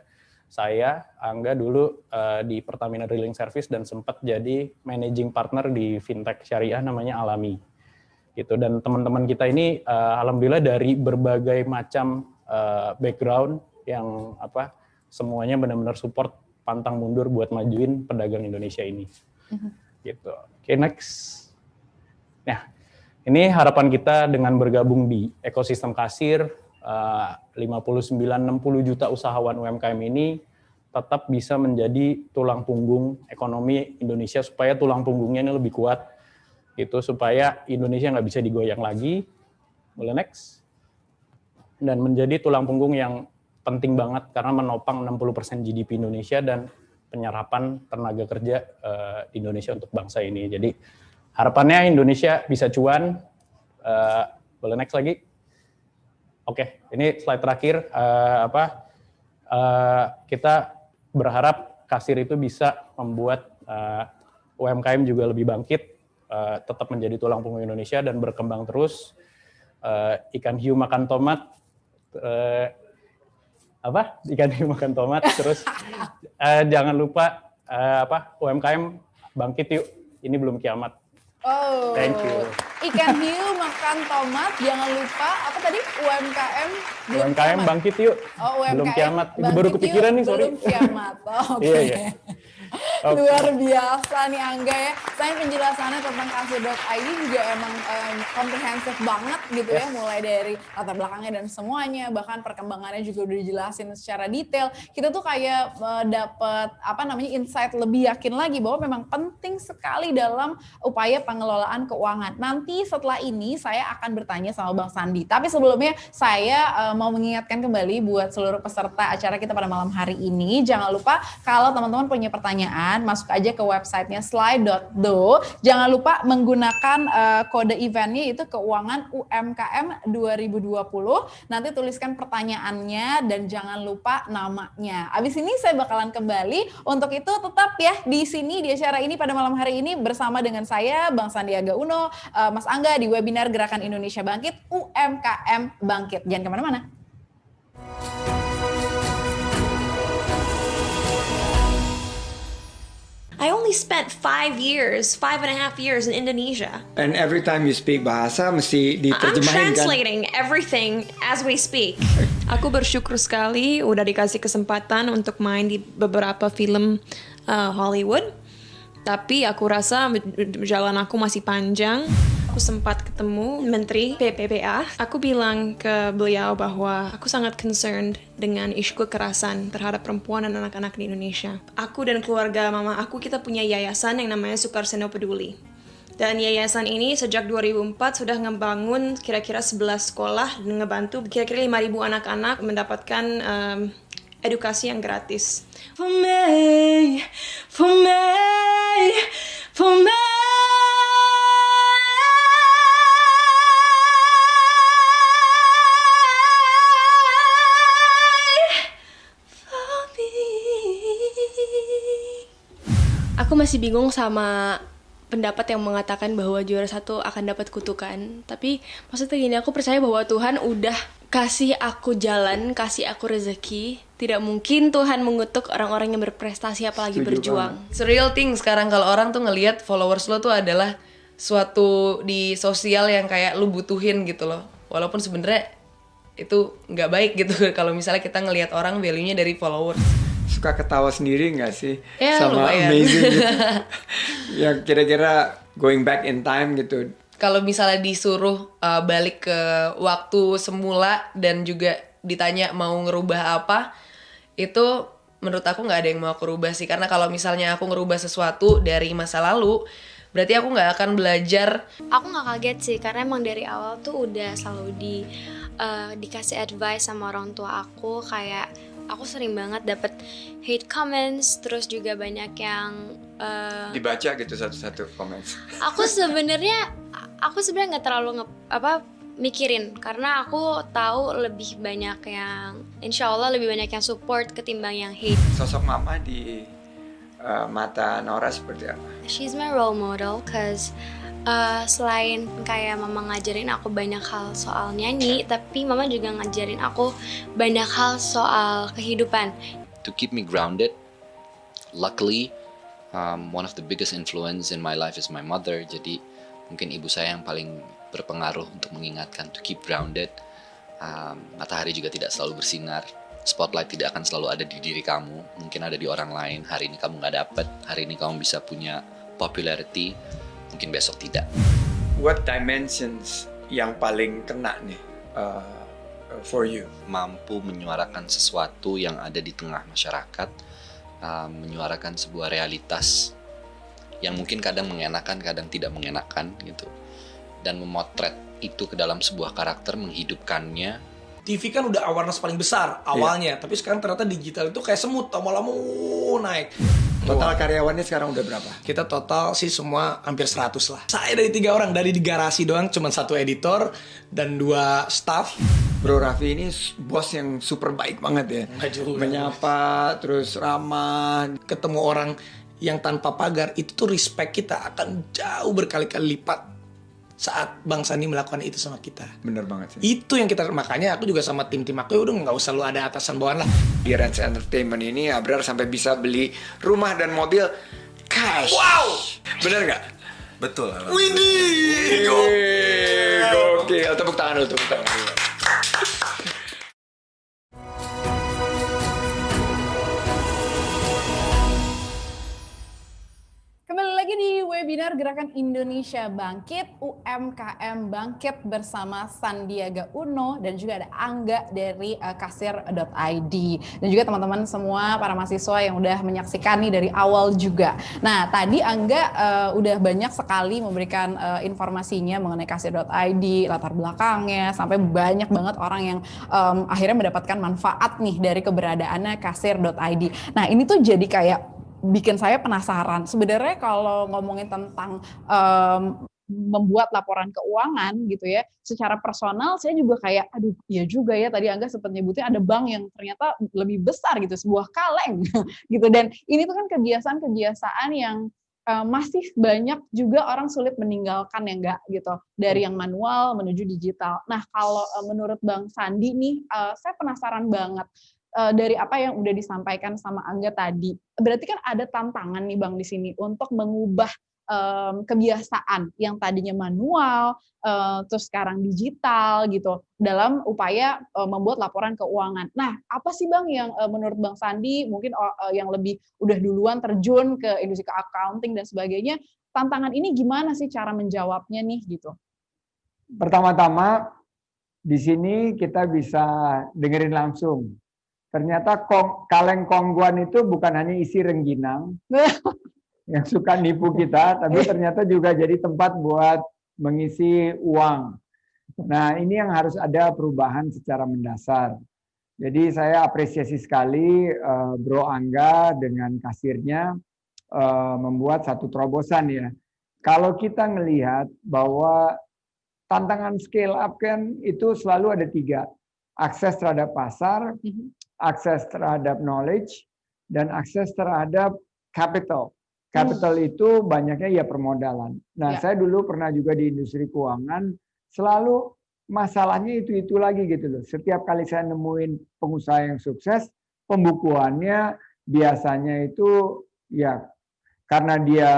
saya, Angga dulu di Pertamina Drilling Service dan sempat jadi managing partner di fintech syariah namanya Alami. Gitu, dan teman-teman kita ini alhamdulillah dari berbagai macam background yang semuanya benar-benar support pantang mundur buat majuin pedagang Indonesia ini. Gitu. Oke, next. Nah, ini harapan kita dengan bergabung di ekosistem kasir, 59-60 juta usahawan UMKM ini tetap bisa menjadi tulang punggung ekonomi Indonesia, supaya tulang punggungnya ini lebih kuat, gitu, supaya Indonesia nggak bisa digoyang lagi. Boleh next. Dan menjadi tulang punggung yang penting banget karena menopang 60% GDP Indonesia dan penyerapan tenaga kerja di Indonesia untuk bangsa ini. Jadi harapannya Indonesia bisa cuan. Boleh next lagi. Oke, ini slide terakhir. Kita berharap kasir itu bisa membuat UMKM juga lebih bangkit, tetap menjadi tulang punggung Indonesia dan berkembang terus. Ikan hiu makan tomat, ikan hiu makan tomat. Terus jangan lupa UMKM bangkit yuk. Ini belum kiamat. Oh, thank you. Ikan hiu makan tomat, jangan lupa apa tadi UMKM belum UMKM kiamat. Bangkit yuk. Oh, UMKM belum kiamat. Itu bangkit baru kepikiran yuk, nih, sorry. Belum kiamat. Oh, oke. Iya. Okay. Luar biasa nih Angga ya. Saya penjelasannya tentang kasir.id juga emang komprehensif banget gitu ya, mulai dari latar belakangnya dan semuanya, bahkan perkembangannya juga udah dijelasin secara detail. Kita tuh kayak dapat insight lebih yakin lagi bahwa memang penting sekali dalam upaya pengelolaan keuangan. Nanti setelah ini saya akan bertanya sama Bang Sandi. Tapi sebelumnya saya mau mengingatkan kembali buat seluruh peserta acara kita pada malam hari ini, jangan lupa kalau teman-teman punya pertanyaan, masuk aja ke websitenya slide.do. Jangan lupa menggunakan kode eventnya itu keuangan UMKM 2020. Nanti tuliskan pertanyaannya dan jangan lupa namanya. Abis ini saya bakalan kembali. Untuk itu tetap ya di sini di acara ini pada malam hari ini bersama dengan saya Bang Sandiaga Uno, Mas Angga di webinar Gerakan Indonesia Bangkit, UMKM Bangkit. Jangan kemana-mana. I only only spent 5.5 years in Indonesia. And every time you speak bahasa mesti I'm diterjemahin kan? translating everything as we speak. Aku bersyukur sekali udah dikasih kesempatan untuk main di beberapa film Hollywood. Tapi aku rasa jalan aku masih panjang. Aku sempat ketemu Menteri PPPA. Aku bilang ke beliau bahwa aku sangat concerned dengan isu kekerasan terhadap perempuan dan anak-anak di Indonesia. Aku dan keluarga mama aku, kita punya yayasan yang namanya Sukarseno Peduli. Dan yayasan ini sejak 2004 sudah ngebangun kira-kira 11 sekolah dan ngebantu kira-kira 5.000 anak-anak mendapatkan edukasi yang gratis. For me, for me, for me. Aku masih bingung sama pendapat yang mengatakan bahwa juara 1 akan dapat kutukan. Tapi maksudnya gini, aku percaya bahwa Tuhan udah kasih aku jalan, kasih aku rezeki. Tidak mungkin Tuhan mengutuk orang-orang yang berprestasi apalagi berjuang. It's a real thing sekarang kalau orang tuh ngelihat followers lo tuh adalah suatu di sosial yang kayak lu butuhin gitu loh. Walaupun sebenarnya itu nggak baik gitu kalau misalnya kita ngelihat orang value-nya dari followers. Suka ketawa sendiri nggak sih Ya, sama lumayan. amazing gitu. Yang kira-kira going back in time gitu. Kalau misalnya disuruh balik ke waktu semula dan juga ditanya mau ngerubah apa, itu menurut aku nggak ada yang mau aku rubah sih. Karena kalau misalnya aku ngerubah sesuatu dari masa lalu, berarti aku nggak akan belajar. Aku nggak kaget sih, karena emang dari awal tuh udah selalu dikasih advice sama orang tua aku. Kayak aku sering banget dapet hate comments, terus juga banyak yang Dibaca gitu satu-satu komen. aku sebenarnya nggak terlalu mikirin, karena aku tahu lebih banyak yang, insya Allah lebih banyak yang support ketimbang yang hate. Sosok mama di mata Nora seperti apa? She's my role model, cause selain kayak mama ngajarin aku banyak hal soal nyanyi, tapi mama juga ngajarin aku banyak hal soal kehidupan. To keep me grounded, luckily, one of the biggest influence in my life is my mother. Jadi mungkin ibu saya yang paling berpengaruh untuk mengingatkan to keep grounded. Matahari juga tidak selalu bersinar. Spotlight tidak akan selalu ada di diri kamu. Mungkin ada di orang lain. Hari ini kamu nggak dapet. Hari ini kamu bisa punya popularity. Mungkin besok tidak. What dimensions yang paling kena nih for you? Mampu menyuarakan sesuatu yang ada di tengah masyarakat. Menyuarakan sebuah realitas yang mungkin kadang mengenakan, kadang tidak mengenakan gitu. Dan memotret itu ke dalam sebuah karakter, menghidupkannya. TV kan udah awareness paling besar awalnya, tapi sekarang ternyata digital itu kayak semut, lama-lama naik. Total karyawannya sekarang udah berapa? Kita total sih semua hampir 100 lah. Saya dari 3 orang, dari di garasi doang cuma 1 editor dan 2 staff. Bro Raffi ini bos yang super baik banget ya. Menyapa, terus ramah. Ketemu orang yang tanpa pagar, itu tuh respect kita akan jauh berkali-kali lipat saat Bang Sandi melakukan itu sama kita. Bener banget sih. Itu yang kita, makanya aku juga sama tim-tim aku, ya udah nggak usah lu ada atasan bawahan lah. Di Rans Entertainment ini Abrar sampai bisa beli rumah dan mobil cash. Wow! Bener nggak? Betul. Widih! Gokil. Tepuk tangan dulu, tepuk tangan dulu. Kembali lagi di webinar Gerakan Indonesia Bangkit, UMKM Bangkit bersama Sandiaga Uno dan juga ada Angga dari kasir.id. Dan juga teman-teman semua para mahasiswa yang udah menyaksikan nih dari awal juga. Nah, tadi Angga udah banyak sekali memberikan informasinya mengenai kasir.id, latar belakangnya, sampai banyak banget orang yang akhirnya mendapatkan manfaat nih dari keberadaannya kasir.id. Nah, ini tuh jadi kayak bikin saya penasaran. Sebenarnya kalau ngomongin tentang membuat laporan keuangan gitu ya, secara personal saya juga kayak, aduh iya juga ya, tadi Angga sempat nyebutnya ada bank yang ternyata lebih besar gitu, sebuah kaleng gitu. Dan ini tuh kan kebiasaan-kebiasaan yang masih banyak juga orang sulit meninggalkan ya enggak gitu, dari yang manual menuju digital. Nah kalau menurut Bang Sandi nih, saya penasaran banget. dari apa yang udah disampaikan sama Angga tadi, berarti kan ada tantangan nih Bang di sini untuk mengubah kebiasaan yang tadinya manual, terus sekarang digital gitu, dalam upaya membuat laporan keuangan. Nah, apa sih Bang yang menurut Bang Sandi mungkin yang lebih udah duluan terjun ke industri accounting dan sebagainya, tantangan ini gimana sih cara menjawabnya nih gitu? Pertama-tama di sini kita bisa dengerin langsung. Ternyata kaleng kongguan itu bukan hanya isi rengginang yang suka nipu kita, tapi ternyata juga jadi tempat buat mengisi uang. Nah, ini yang harus ada perubahan secara mendasar. Jadi saya apresiasi sekali Bro Angga dengan kasirnya membuat satu terobosan ya. Kalau kita melihat bahwa tantangan scale up kan itu selalu ada 3. Akses terhadap pasar, akses terhadap knowledge, dan akses terhadap capital. Capital itu banyaknya ya permodalan. Nah, saya dulu pernah juga di industri keuangan, selalu masalahnya itu lagi gitu loh. Setiap kali saya nemuin pengusaha yang sukses, pembukuannya biasanya itu ya karena dia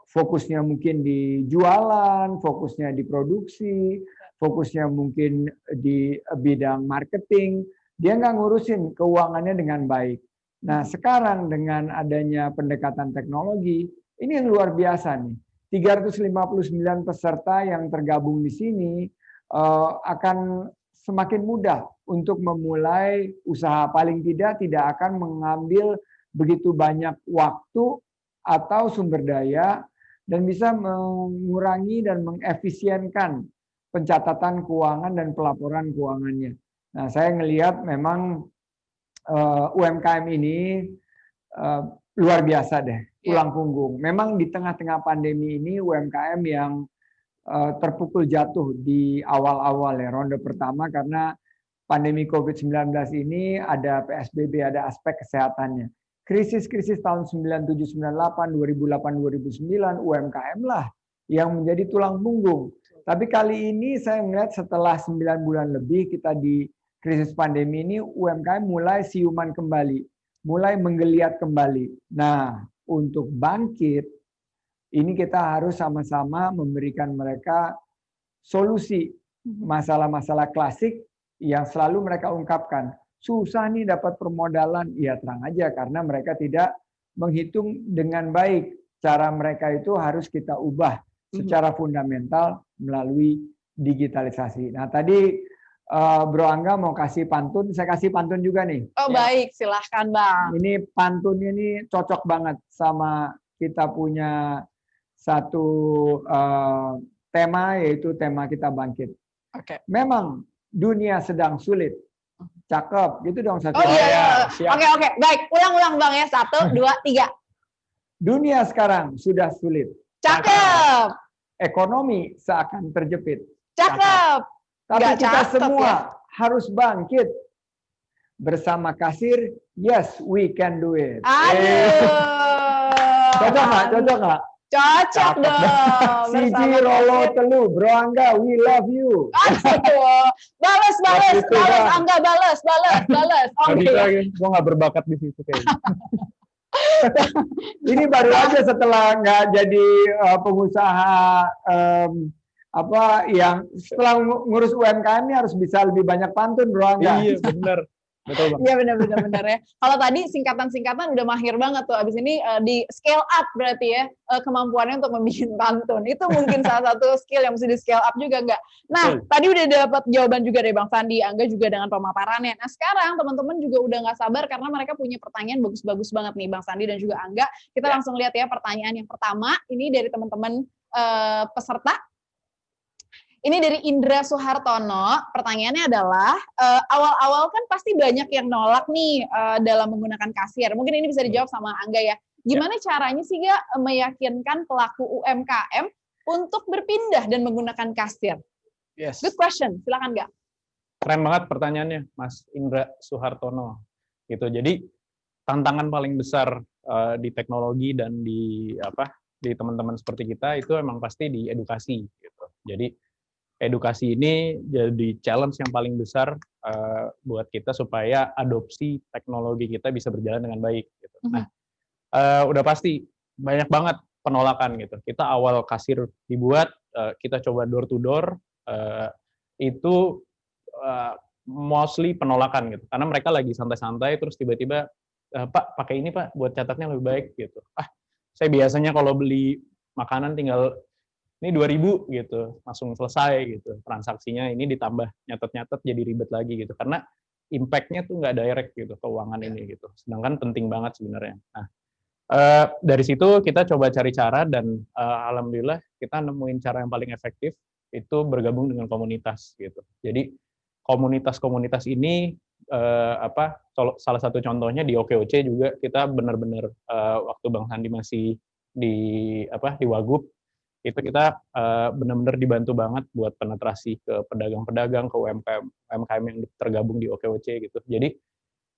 fokusnya mungkin di jualan, fokusnya di produksi, fokusnya mungkin di bidang marketing, dia nggak ngurusin keuangannya dengan baik. Nah, sekarang dengan adanya pendekatan teknologi, ini yang luar biasa nih. 359 peserta yang tergabung di sini akan semakin mudah untuk memulai usaha. Paling tidak akan mengambil begitu banyak waktu atau sumber daya dan bisa mengurangi dan mengefisienkan pencatatan keuangan dan pelaporan keuangannya. Nah, saya ngelihat memang UMKM ini luar biasa deh, tulang punggung. Memang di tengah-tengah pandemi ini UMKM yang terpukul jatuh di awal-awal ya, ronde pertama karena pandemi COVID-19 ini ada PSBB, ada aspek kesehatannya. Krisis-krisis tahun 97, 98, 2008, 2009, UMKM lah yang menjadi tulang punggung. Tapi kali ini saya melihat setelah 9 bulan lebih kita di krisis pandemi ini, UMKM mulai siuman kembali, mulai menggeliat kembali. Nah, untuk bangkit, ini kita harus sama-sama memberikan mereka solusi masalah-masalah klasik yang selalu mereka ungkapkan. Susah nih dapat permodalan, ya terang aja karena mereka tidak menghitung dengan baik. Cara mereka itu harus kita ubah secara fundamental melalui digitalisasi. Nah, tadi Bro Angga mau kasih pantun, saya kasih pantun juga nih. Oh baik, silahkan Bang. Ini pantunnya ini cocok banget sama kita punya satu tema, yaitu tema kita bangkit. Oke. Memang dunia sedang sulit. Cakep, gitu dong satu. Oh iya, oke, baik. Ulang Bang ya, 1, 2, 3. Dunia sekarang sudah sulit. Cakep. Ekonomi seakan terjepit. Cakep. Tapi Nggak kita cakep, semua ya. harus bangkit. Bersama kasir, yes we can do it. Aduh. Cocok nggak? Cocok nggak? Cocok dong. Siji Rolo Telu, Bro Angga, we love you. Aduh. Bales, Angga bales. Oke. Gue nggak berbakat di situ kayaknya. Ini baru aja setelah nggak jadi pengusaha yang setelah ngurus UMKM ini harus bisa lebih banyak pantun, Bro Angga. Iya, benar. Betul, Bang. Iya benar ya. Kalau tadi singkatan udah mahir banget tuh. Abis ini di scale up berarti ya kemampuannya untuk membuat pantun. Itu mungkin salah satu skill yang mesti di scale up juga nggak? Nah, tadi udah dapat jawaban juga dari Bang Sandi, Angga juga dengan pemaparannya. Nah, sekarang teman-teman juga udah nggak sabar karena mereka punya pertanyaan bagus-bagus banget nih Bang Sandi dan juga Angga. Kita langsung lihat ya pertanyaan yang pertama. Ini dari teman-teman peserta. Ini dari Indra Suhartono, pertanyaannya adalah, awal-awal kan pasti banyak yang nolak nih dalam menggunakan kasir. Mungkin ini bisa dijawab sama Angga ya. Gimana caranya sih Ga meyakinkan pelaku UMKM untuk berpindah dan menggunakan kasir? Yes. Good question, silakan Ga. Keren banget pertanyaannya, Mas Indra Suhartono. Gitu. Jadi tantangan paling besar di teknologi dan di teman-teman seperti kita itu emang pasti di edukasi. Gitu. Jadi edukasi ini jadi challenge yang paling besar buat kita supaya adopsi teknologi kita bisa berjalan dengan baik. Gitu. Nah, udah pasti banyak banget penolakan gitu. Kita awal kasir dibuat, kita coba door to door, itu mostly penolakan gitu. Karena mereka lagi santai-santai, terus tiba-tiba, Pak pakai ini Pak, buat catatnya lebih baik gitu. Saya biasanya kalau beli makanan tinggal ini 2.000 gitu, langsung selesai gitu transaksinya. Ini ditambah nyatet-nyatet jadi ribet lagi gitu. Karena impact-nya tuh nggak direct gitu keuangan ini gitu. Sedangkan penting banget sebenarnya. Nah, dari situ kita coba cari cara dan alhamdulillah kita nemuin cara yang paling efektif itu bergabung dengan komunitas gitu. Jadi komunitas-komunitas ini salah satu contohnya di OKOC juga kita benar-benar waktu Bang Sandi masih di Wagub itu kita benar-benar dibantu banget buat penetrasi ke pedagang-pedagang, ke UMKM yang tergabung di OKOC gitu. Jadi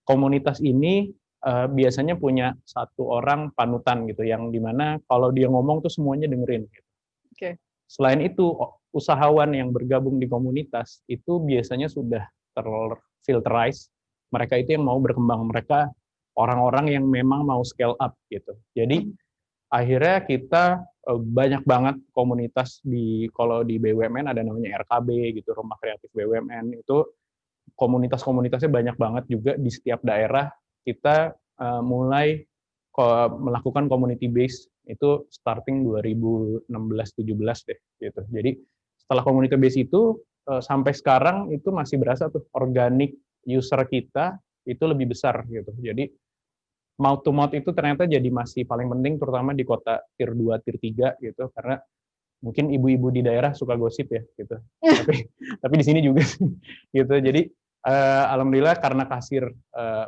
komunitas ini biasanya punya satu orang panutan gitu, yang dimana kalau dia ngomong tuh semuanya dengerin. Gitu. Oke. Selain itu, usahawan yang bergabung di komunitas itu biasanya sudah terfilterize. Mereka itu yang mau berkembang, mereka orang-orang yang memang mau scale up gitu. Jadi akhirnya kita banyak banget komunitas kalau di BUMN ada namanya RKB gitu, Rumah Kreatif BUMN itu komunitas-komunitasnya banyak banget juga di setiap daerah. Kita mulai melakukan community base itu starting 2016-17 deh gitu. Jadi setelah community base itu sampai sekarang itu masih berasa tuh organic user kita itu lebih besar gitu. Jadi mouth to mouth itu ternyata jadi masih paling penting terutama di kota tier 2, tier 3 gitu karena mungkin ibu-ibu di daerah suka gosip ya gitu. tapi di sini juga gitu. Jadi alhamdulillah karena kasir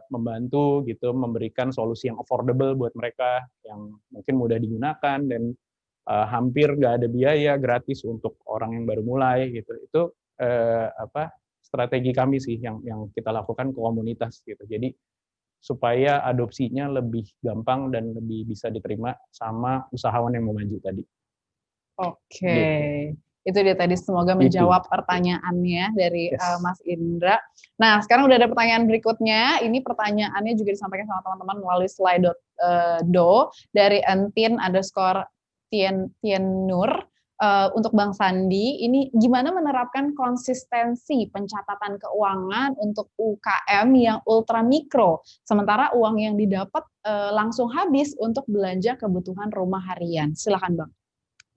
membantu gitu memberikan solusi yang affordable buat mereka yang mungkin mudah digunakan dan hampir nggak ada biaya, gratis untuk orang yang baru mulai gitu. Itu strategi kami sih yang kita lakukan ke komunitas gitu. Jadi supaya adopsinya lebih gampang dan lebih bisa diterima sama usahawan yang mau maju tadi. Oke. Gitu. Itu dia tadi, semoga menjawab pertanyaannya dari Mas Indra. Nah, sekarang udah ada pertanyaan berikutnya. Ini pertanyaannya juga disampaikan sama teman-teman melalui slide.do dari Entin_Tiennur. Untuk Bang Sandi, ini gimana menerapkan konsistensi pencatatan keuangan untuk UKM yang ultra mikro, sementara uang yang didapat langsung habis untuk belanja kebutuhan rumah harian. Silakan Bang.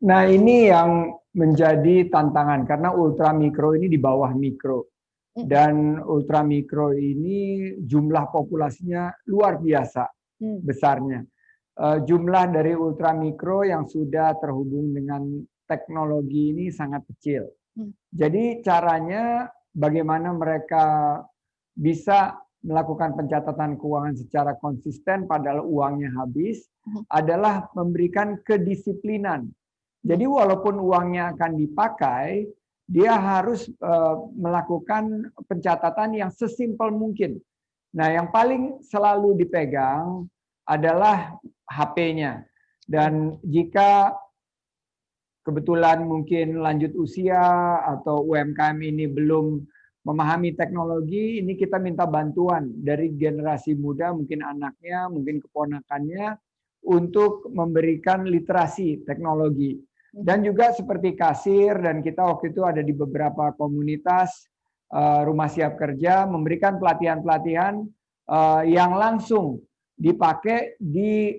Nah, ini yang menjadi tantangan karena ultra mikro ini di bawah mikro. Dan ultra mikro ini jumlah populasinya luar biasa besarnya. Jumlah dari ultra mikro yang sudah terhubung dengan teknologi ini sangat kecil. Jadi caranya bagaimana mereka bisa melakukan pencatatan keuangan secara konsisten padahal uangnya habis adalah memberikan kedisiplinan. Jadi walaupun uangnya akan dipakai, dia harus melakukan pencatatan yang sesimpel mungkin. Nah, yang paling selalu dipegang adalah HP-nya. Dan jika kebetulan mungkin lanjut usia atau UMKM ini belum memahami teknologi, ini kita minta bantuan dari generasi muda, mungkin anaknya, mungkin keponakannya, untuk memberikan literasi teknologi. Dan juga seperti kasir, dan kita waktu itu ada di beberapa komunitas rumah siap kerja, memberikan pelatihan-pelatihan yang langsung dipakai di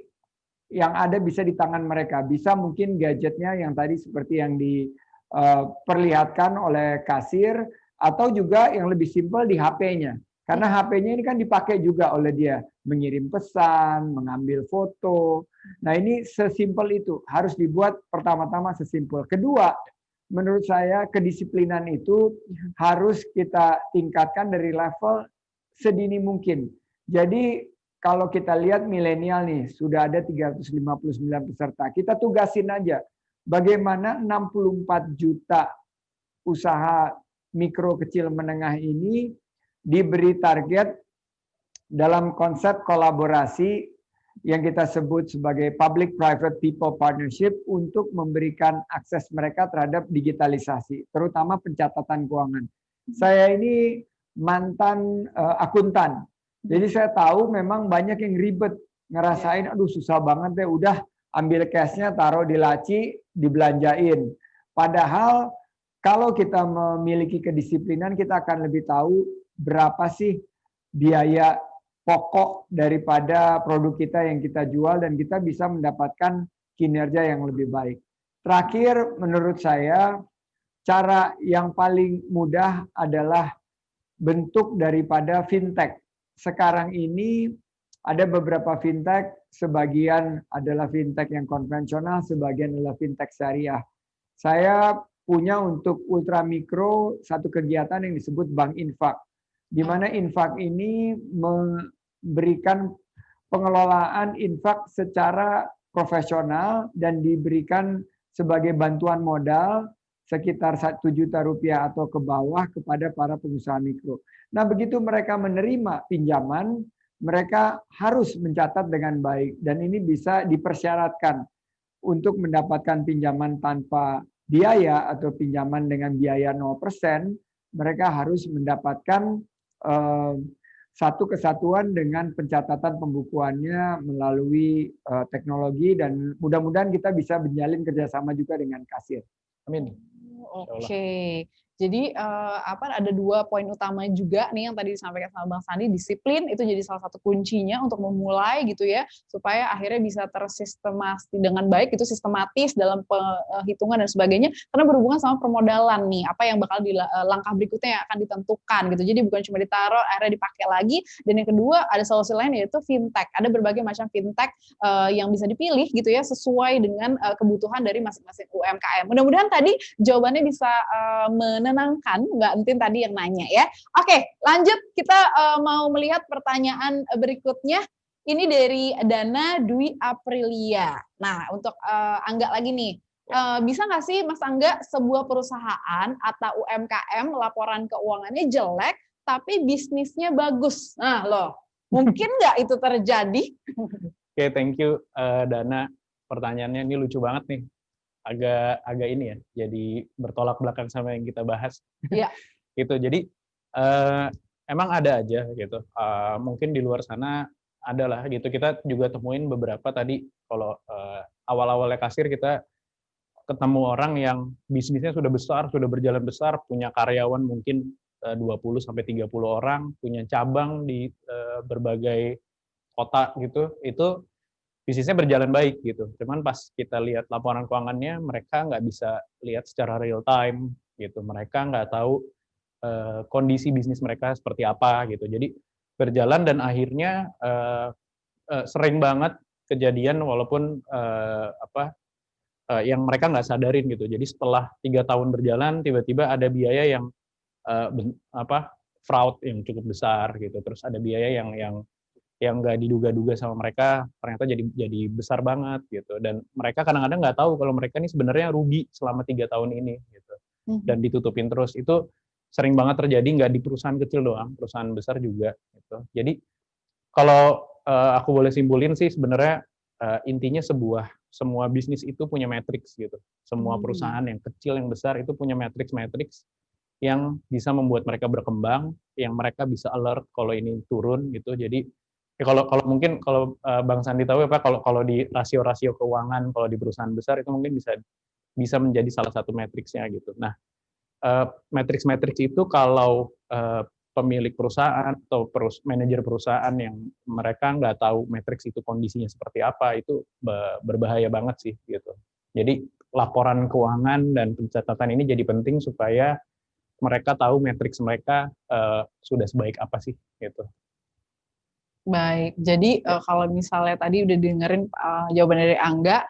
yang ada bisa di tangan mereka. Bisa mungkin gadgetnya yang tadi seperti yang diperlihatkan oleh kasir, atau juga yang lebih simpel di HP-nya. Karena HP-nya ini kan dipakai juga oleh dia. Mengirim pesan, mengambil foto. Nah ini sesimpel itu. Harus dibuat pertama-tama sesimpel. Kedua, menurut saya kedisiplinan itu harus kita tingkatkan dari level sedini mungkin. Jadi kalau kita lihat milenial nih, sudah ada 359 peserta. Kita tugasin aja bagaimana 64 juta usaha mikro kecil menengah ini diberi target dalam konsep kolaborasi yang kita sebut sebagai public-private people partnership untuk memberikan akses mereka terhadap digitalisasi, terutama pencatatan keuangan. Saya ini mantan akuntan, jadi saya tahu memang banyak yang ribet, ngerasain, aduh susah banget deh, udah ambil cashnya taruh di laci, dibelanjain. Padahal kalau kita memiliki kedisiplinan, kita akan lebih tahu berapa sih biaya pokok daripada produk kita yang kita jual dan kita bisa mendapatkan kinerja yang lebih baik. Terakhir, menurut saya, cara yang paling mudah adalah bentuk daripada fintech. Sekarang ini ada beberapa fintech, sebagian adalah fintech yang konvensional, sebagian adalah fintech syariah. Saya punya untuk ultramikro satu kegiatan yang disebut Bank Infak, di mana infak ini memberikan pengelolaan infak secara profesional dan diberikan sebagai bantuan modal sekitar 1 juta rupiah atau ke bawah kepada para pengusaha mikro. Nah, begitu mereka menerima pinjaman, mereka harus mencatat dengan baik dan ini bisa dipersyaratkan untuk mendapatkan pinjaman tanpa biaya atau pinjaman dengan biaya 0%, mereka harus mendapatkan satu kesatuan dengan pencatatan pembukuannya melalui teknologi dan mudah-mudahan kita bisa menjalin kerjasama juga dengan kasir. Amin. Oke. Jadi ada 2 poin utama juga nih yang tadi disampaikan sama Bang Sandi, disiplin itu jadi salah satu kuncinya untuk memulai gitu ya, supaya akhirnya bisa tersistematis dengan baik, itu sistematis dalam penghitungan dan sebagainya, karena berhubungan sama permodalan nih, apa yang bakal di langkah berikutnya yang akan ditentukan gitu. Jadi bukan cuma ditaruh akhirnya dipakai lagi. Dan yang kedua ada solusi lain yaitu fintech. Ada berbagai macam fintech yang bisa dipilih gitu ya sesuai dengan kebutuhan dari masing-masing UMKM. Mudah-mudahan tadi jawabannya bisa menenangkan Mbak Entin tadi yang nanya ya. Oke, lanjut kita mau melihat pertanyaan berikutnya. Ini dari Dana Dwi Aprilia. Nah, untuk Angga lagi nih. Bisa nggak sih Mas Angga sebuah perusahaan atau UMKM laporan keuangannya jelek tapi bisnisnya bagus? Nah loh, mungkin nggak itu terjadi? Oke, thank you Dana. Pertanyaannya ini lucu banget nih. Agak ini ya, jadi bertolak belakang sama yang kita bahas. Iya. Gitu. Jadi emang ada aja gitu. Mungkin di luar sana adalah gitu. Kita juga temuin beberapa tadi kalau awal-awalnya kasir kita ketemu orang yang bisnisnya sudah besar, sudah berjalan besar, punya karyawan mungkin 20 sampai 30 orang, punya cabang di berbagai kota gitu. Itu bisnisnya berjalan baik gitu. Cuman pas kita lihat laporan keuangannya, mereka nggak bisa lihat secara real time gitu. Mereka nggak tahu kondisi bisnis mereka seperti apa gitu. Jadi berjalan dan akhirnya sering banget kejadian walaupun yang mereka nggak sadarin gitu. Jadi setelah 3 tahun berjalan, tiba-tiba ada biaya yang fraud yang cukup besar gitu. Terus ada biaya yang nggak diduga-duga sama mereka ternyata jadi besar banget gitu, dan mereka kadang-kadang nggak tahu kalau mereka ini sebenarnya rugi selama 3 tahun ini gitu, dan ditutupin terus. Itu sering banget terjadi, nggak di perusahaan kecil doang, perusahaan besar juga gitu. Jadi kalau aku boleh simpulin sih sebenarnya intinya semua bisnis itu punya matriks gitu. Semua perusahaan yang kecil yang besar itu punya matriks yang bisa membuat mereka berkembang, yang mereka bisa alert kalau ini turun gitu. Jadi kalau mungkin kalau Bang Sandi tahu apa, kalau di rasio keuangan kalau di perusahaan besar itu mungkin bisa menjadi salah satu matriksnya gitu. Nah, matriks itu kalau pemilik perusahaan atau manajer perusahaan yang mereka nggak tahu matriks itu kondisinya seperti apa, itu berbahaya banget sih gitu. Jadi laporan keuangan dan pencatatan ini jadi penting supaya mereka tahu matriks mereka sudah sebaik apa sih gitu. Baik, jadi kalau misalnya tadi udah dengerin jawaban dari Angga,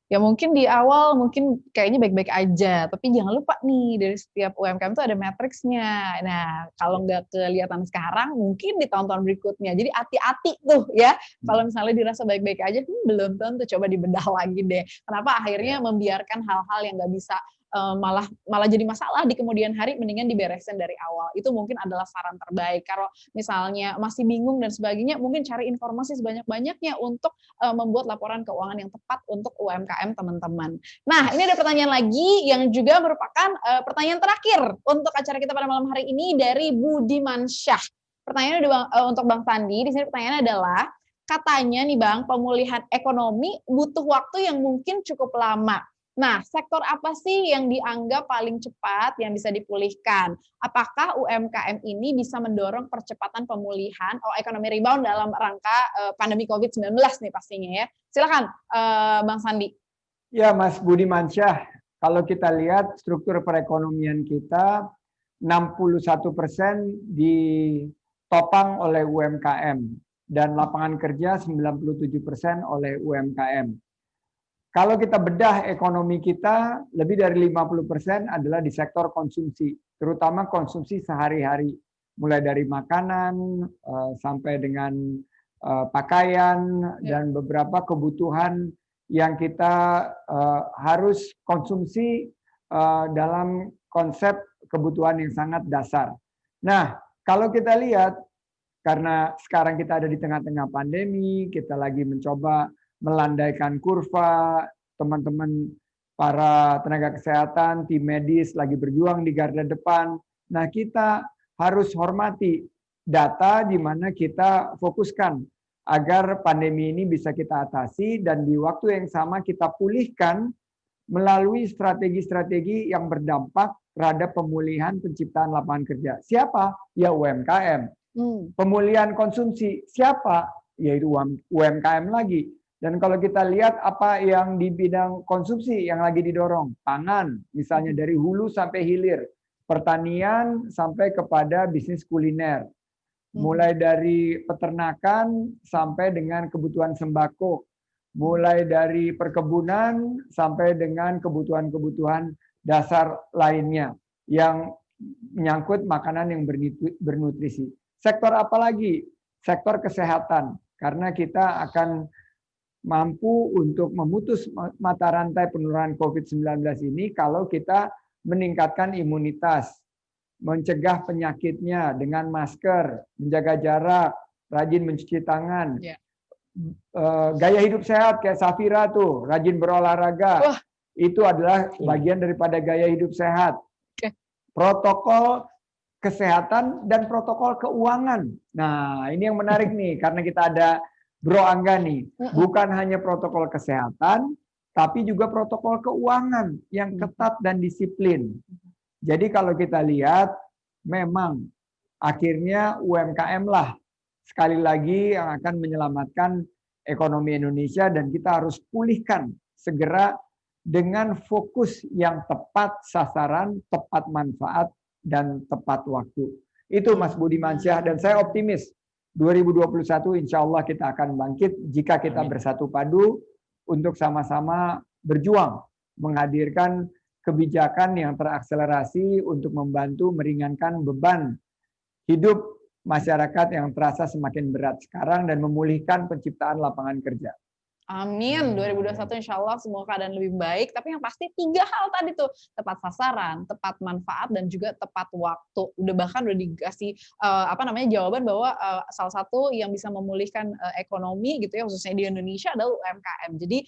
ya mungkin di awal mungkin kayaknya baik-baik aja, tapi jangan lupa nih dari setiap UMKM itu ada matriksnya. Nah, kalau nggak kelihatan sekarang, mungkin di tahun-tahun berikutnya. Jadi hati-hati tuh ya, kalau misalnya dirasa baik-baik aja, belum tentu, coba dibedah lagi deh. Kenapa akhirnya membiarkan hal-hal yang nggak bisa malah jadi masalah di kemudian hari, mendingan diberesin dari awal. Itu mungkin adalah saran terbaik. Kalau misalnya masih bingung dan sebagainya, mungkin cari informasi sebanyak-banyaknya untuk membuat laporan keuangan yang tepat untuk UMKM teman-teman. Nah, ini ada pertanyaan lagi yang juga merupakan pertanyaan terakhir untuk acara kita pada malam hari ini dari Budiman Syah. Pertanyaannya untuk Bang Sandi. Di sini pertanyaannya adalah, katanya nih Bang, pemulihan ekonomi butuh waktu yang mungkin cukup lama. Nah, sektor apa sih yang dianggap paling cepat yang bisa dipulihkan? Apakah UMKM ini bisa mendorong percepatan pemulihan ekonomi rebound dalam rangka pandemi COVID-19 nih pastinya ya? Silakan Bang Sandi. Ya, Mas Budiman Syah, kalau kita lihat struktur perekonomian kita, 61% ditopang oleh UMKM dan lapangan kerja 97% oleh UMKM. Kalau kita bedah ekonomi kita, lebih dari 50% adalah di sektor konsumsi, terutama konsumsi sehari-hari, mulai dari makanan sampai dengan pakaian dan beberapa kebutuhan yang kita harus konsumsi dalam konsep kebutuhan yang sangat dasar. Nah, kalau kita lihat, karena sekarang kita ada di tengah-tengah pandemi, kita lagi mencoba melandaikan kurva, teman-teman para tenaga kesehatan, tim medis lagi berjuang di garda depan. Nah, kita harus hormati data di mana kita fokuskan agar pandemi ini bisa kita atasi dan di waktu yang sama kita pulihkan melalui strategi-strategi yang berdampak terhadap pemulihan penciptaan lapangan kerja. Siapa? Ya UMKM. Pemulihan konsumsi. Siapa? Yaitu UMKM lagi. Dan kalau kita lihat apa yang di bidang konsumsi yang lagi didorong, pangan, misalnya dari hulu sampai hilir, pertanian sampai kepada bisnis kuliner, mulai dari peternakan sampai dengan kebutuhan sembako, mulai dari perkebunan sampai dengan kebutuhan-kebutuhan dasar lainnya yang menyangkut makanan yang bernutrisi. Sektor apa lagi? Sektor kesehatan, karena kita akan mampu untuk memutus mata rantai penularan COVID-19 ini kalau kita meningkatkan imunitas, mencegah penyakitnya dengan masker, menjaga jarak, rajin mencuci tangan, gaya hidup sehat kayak Safira tuh, rajin berolahraga, itu adalah bagian daripada gaya hidup sehat. Protokol kesehatan dan protokol keuangan. Nah, ini yang menarik nih, karena kita ada Bro Angga nih, bukan hanya protokol kesehatan, tapi juga protokol keuangan yang ketat dan disiplin. Jadi kalau kita lihat, memang akhirnya UMKM lah sekali lagi yang akan menyelamatkan ekonomi Indonesia dan kita harus pulihkan segera dengan fokus yang tepat sasaran, tepat manfaat, dan tepat waktu. Itu Mas Budiman Syah, dan saya optimis 2021 insya Allah kita akan bangkit jika kita bersatu padu untuk sama-sama berjuang menghadirkan kebijakan yang terakselerasi untuk membantu meringankan beban hidup masyarakat yang terasa semakin berat sekarang dan memulihkan penciptaan lapangan kerja. Amin. 2021 insya Allah semua keadaan lebih baik. Tapi yang pasti 3 hal tadi tuh, tepat sasaran, tepat manfaat, dan juga tepat waktu. Bahkan udah dikasih jawaban bahwa salah satu yang bisa memulihkan ekonomi gitu ya, khususnya di Indonesia adalah UMKM. Jadi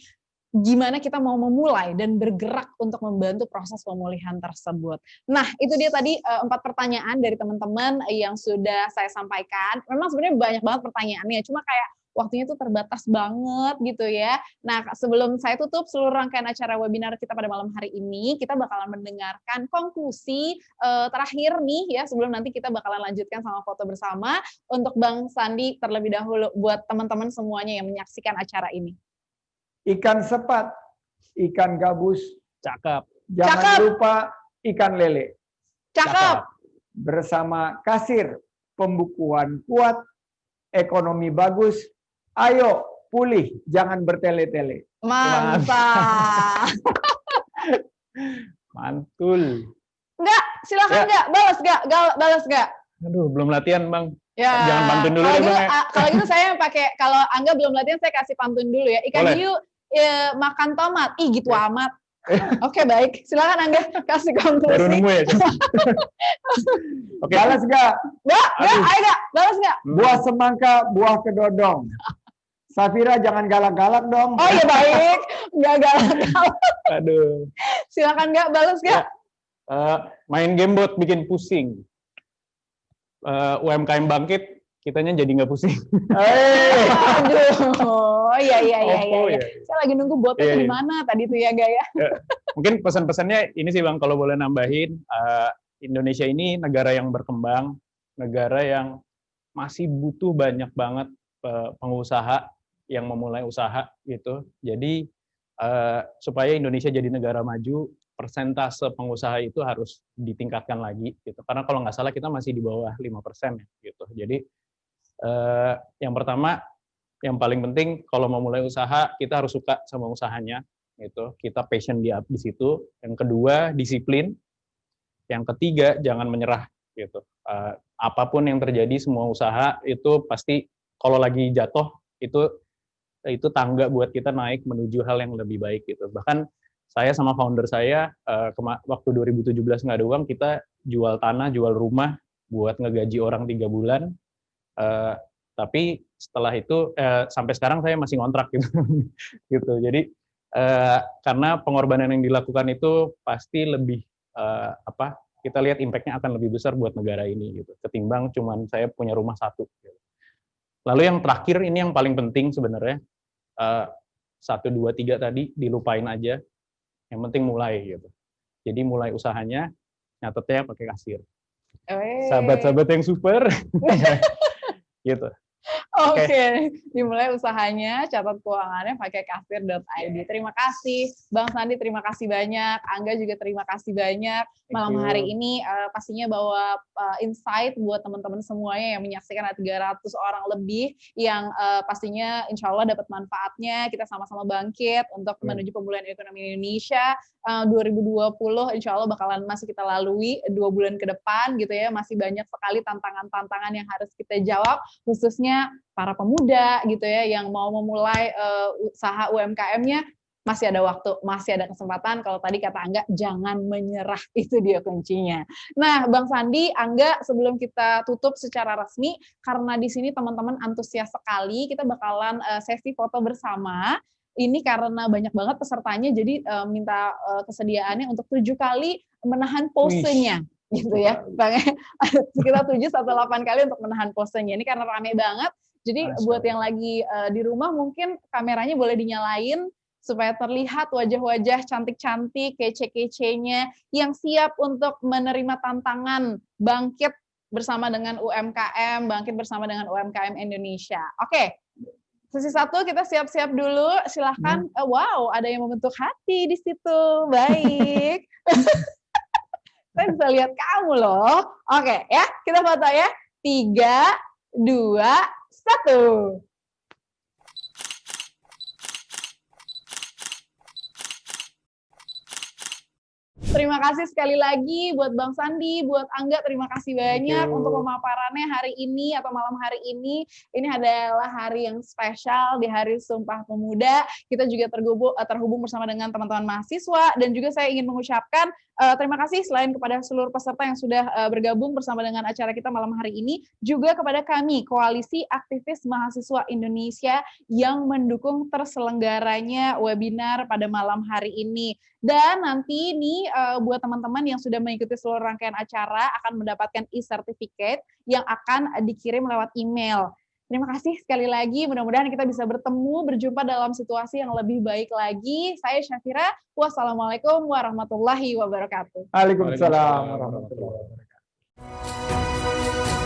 gimana kita mau memulai dan bergerak untuk membantu proses pemulihan tersebut. Nah, itu dia tadi 4 pertanyaan dari teman-teman yang sudah saya sampaikan. Memang sebenarnya banyak banget pertanyaannya, cuma kayak waktunya tuh terbatas banget gitu ya. Nah, sebelum saya tutup seluruh rangkaian acara webinar kita pada malam hari ini, kita bakalan mendengarkan konklusi terakhir nih ya, sebelum nanti kita bakalan lanjutkan sama foto bersama untuk Bang Sandi terlebih dahulu buat teman-teman semuanya yang menyaksikan acara ini. Ikan sepat, ikan gabus, cakep. Jangan lupa ikan lele. Cakep. Bersama kasir, pembukuan kuat, ekonomi bagus. Ayo pulih, jangan bertele-tele. Mantap. Mantul. Enggak, silakan enggak, balas enggak. Aduh, belum latihan Bang. Ya. Jangan pantun dulu ya Bang. Kalau gitu saya pakai, kalau Angga belum latihan saya kasih pantun dulu ya. Ikan hiu makan tomat. Ih gitu amat. Oke, baik. Silakan Angga kasih konklusi. Baru nemu ya. Oke. Balas nggak? Nggak, ayo nggak, balas nggak? Buah semangka, buah kedodong. Safira jangan galak-galak dong. Oh iya baik, nggak galak-galak. Aduh. Silakan nggak, balas nggak? Main game bot bikin pusing. UMKM bangkit, kitanya jadi nggak pusing. Aduh, iya. Oh, iya. Saya lagi nunggu botnya Iya, di iya. mana tadi tuh ya, Gaya. Mungkin pesan-pesannya ini sih Bang, kalau boleh nambahin, Indonesia ini negara yang berkembang, negara yang masih butuh banyak banget pengusaha yang memulai usaha gitu. Jadi supaya Indonesia jadi negara maju, persentase pengusaha itu harus ditingkatkan lagi gitu. Karena kalau nggak salah kita masih di bawah 5% gitu. Jadi yang pertama, yang paling penting kalau mau mulai usaha kita harus suka sama usahanya gitu. Kita passion di situ. Yang kedua, disiplin. Yang ketiga, jangan menyerah gitu. Apapun yang terjadi, semua usaha itu pasti kalau lagi jatuh itu tangga buat kita naik menuju hal yang lebih baik gitu. Bahkan saya sama founder saya waktu 2017 nggak ada uang, kita jual tanah, jual rumah buat ngegaji orang 3 bulan. Tapi setelah itu sampai sekarang saya masih ngontrak gitu. gitu. Jadi karena pengorbanan yang dilakukan itu pasti lebih kita lihat impact-nya akan lebih besar buat negara ini gitu. Ketimbang cuman saya punya rumah satu. Gitu. Lalu yang terakhir ini yang paling penting sebenarnya 1, 2, 3 tadi dilupain aja. Yang penting mulai gitu. Jadi mulai usahanya nyatetnya pakai kasir. Sahabat-sahabat yang super. gitu. Oke, dimulai usahanya, catat keuangannya pakai kasir.id. Terima kasih Bang Sandi, terima kasih banyak. Angga juga terima kasih banyak. Malam hari ini pastinya bawa insight buat teman-teman semuanya yang menyaksikan ada 300 orang lebih yang pastinya insya Allah dapat manfaatnya. Kita sama-sama bangkit untuk menuju pemulihan ekonomi Indonesia. 2020 insya Allah bakalan masih kita lalui 2 bulan ke depan gitu ya. Masih banyak sekali tantangan-tantangan yang harus kita jawab, khususnya para pemuda gitu ya yang mau memulai usaha UMKM-nya. Masih ada waktu, masih ada kesempatan. Kalau tadi kata Angga, jangan menyerah, itu dia kuncinya. Nah, Bang Sandi, Angga, sebelum kita tutup secara resmi, karena di sini teman-teman antusias sekali, kita bakalan sesi foto bersama. Ini karena banyak banget pesertanya, jadi minta kesediaannya untuk 7 kali menahan posenya. Gitu ya, Bang. Kita 7 atau 8 kali untuk menahan posenya. Ini karena rame banget. Jadi buat yang lagi di rumah mungkin kameranya boleh dinyalain supaya terlihat wajah-wajah cantik-cantik, kece-kecenya yang siap untuk menerima tantangan bangkit bersama dengan UMKM, bangkit bersama dengan UMKM Indonesia. Oke. Sesi 1 kita siap-siap dulu. Silahkan. Wow, ada yang membentuk hati di situ. Baik. Saya bisa lihat kamu loh. Oke, ya. Kita foto ya. 3, 2, 1. Terima kasih sekali lagi buat Bang Sandi, buat Angga, terima kasih banyak untuk pemaparannya hari ini atau malam hari ini. Ini adalah hari yang spesial, di Hari Sumpah Pemuda. Kita juga terhubung bersama dengan teman-teman mahasiswa, dan juga saya ingin mengucapkan terima kasih selain kepada seluruh peserta yang sudah bergabung bersama dengan acara kita malam hari ini, juga kepada kami, Koalisi Aktivis Mahasiswa Indonesia, yang mendukung terselenggaranya webinar pada malam hari ini. Dan nanti ini buat teman-teman yang sudah mengikuti seluruh rangkaian acara akan mendapatkan e-certificate yang akan dikirim lewat email. Terima kasih sekali lagi, mudah-mudahan kita bisa berjumpa dalam situasi yang lebih baik lagi. Saya Syafira, wassalamualaikum warahmatullahi wabarakatuh. Waalaikumsalam warahmatullahi wabarakatuh.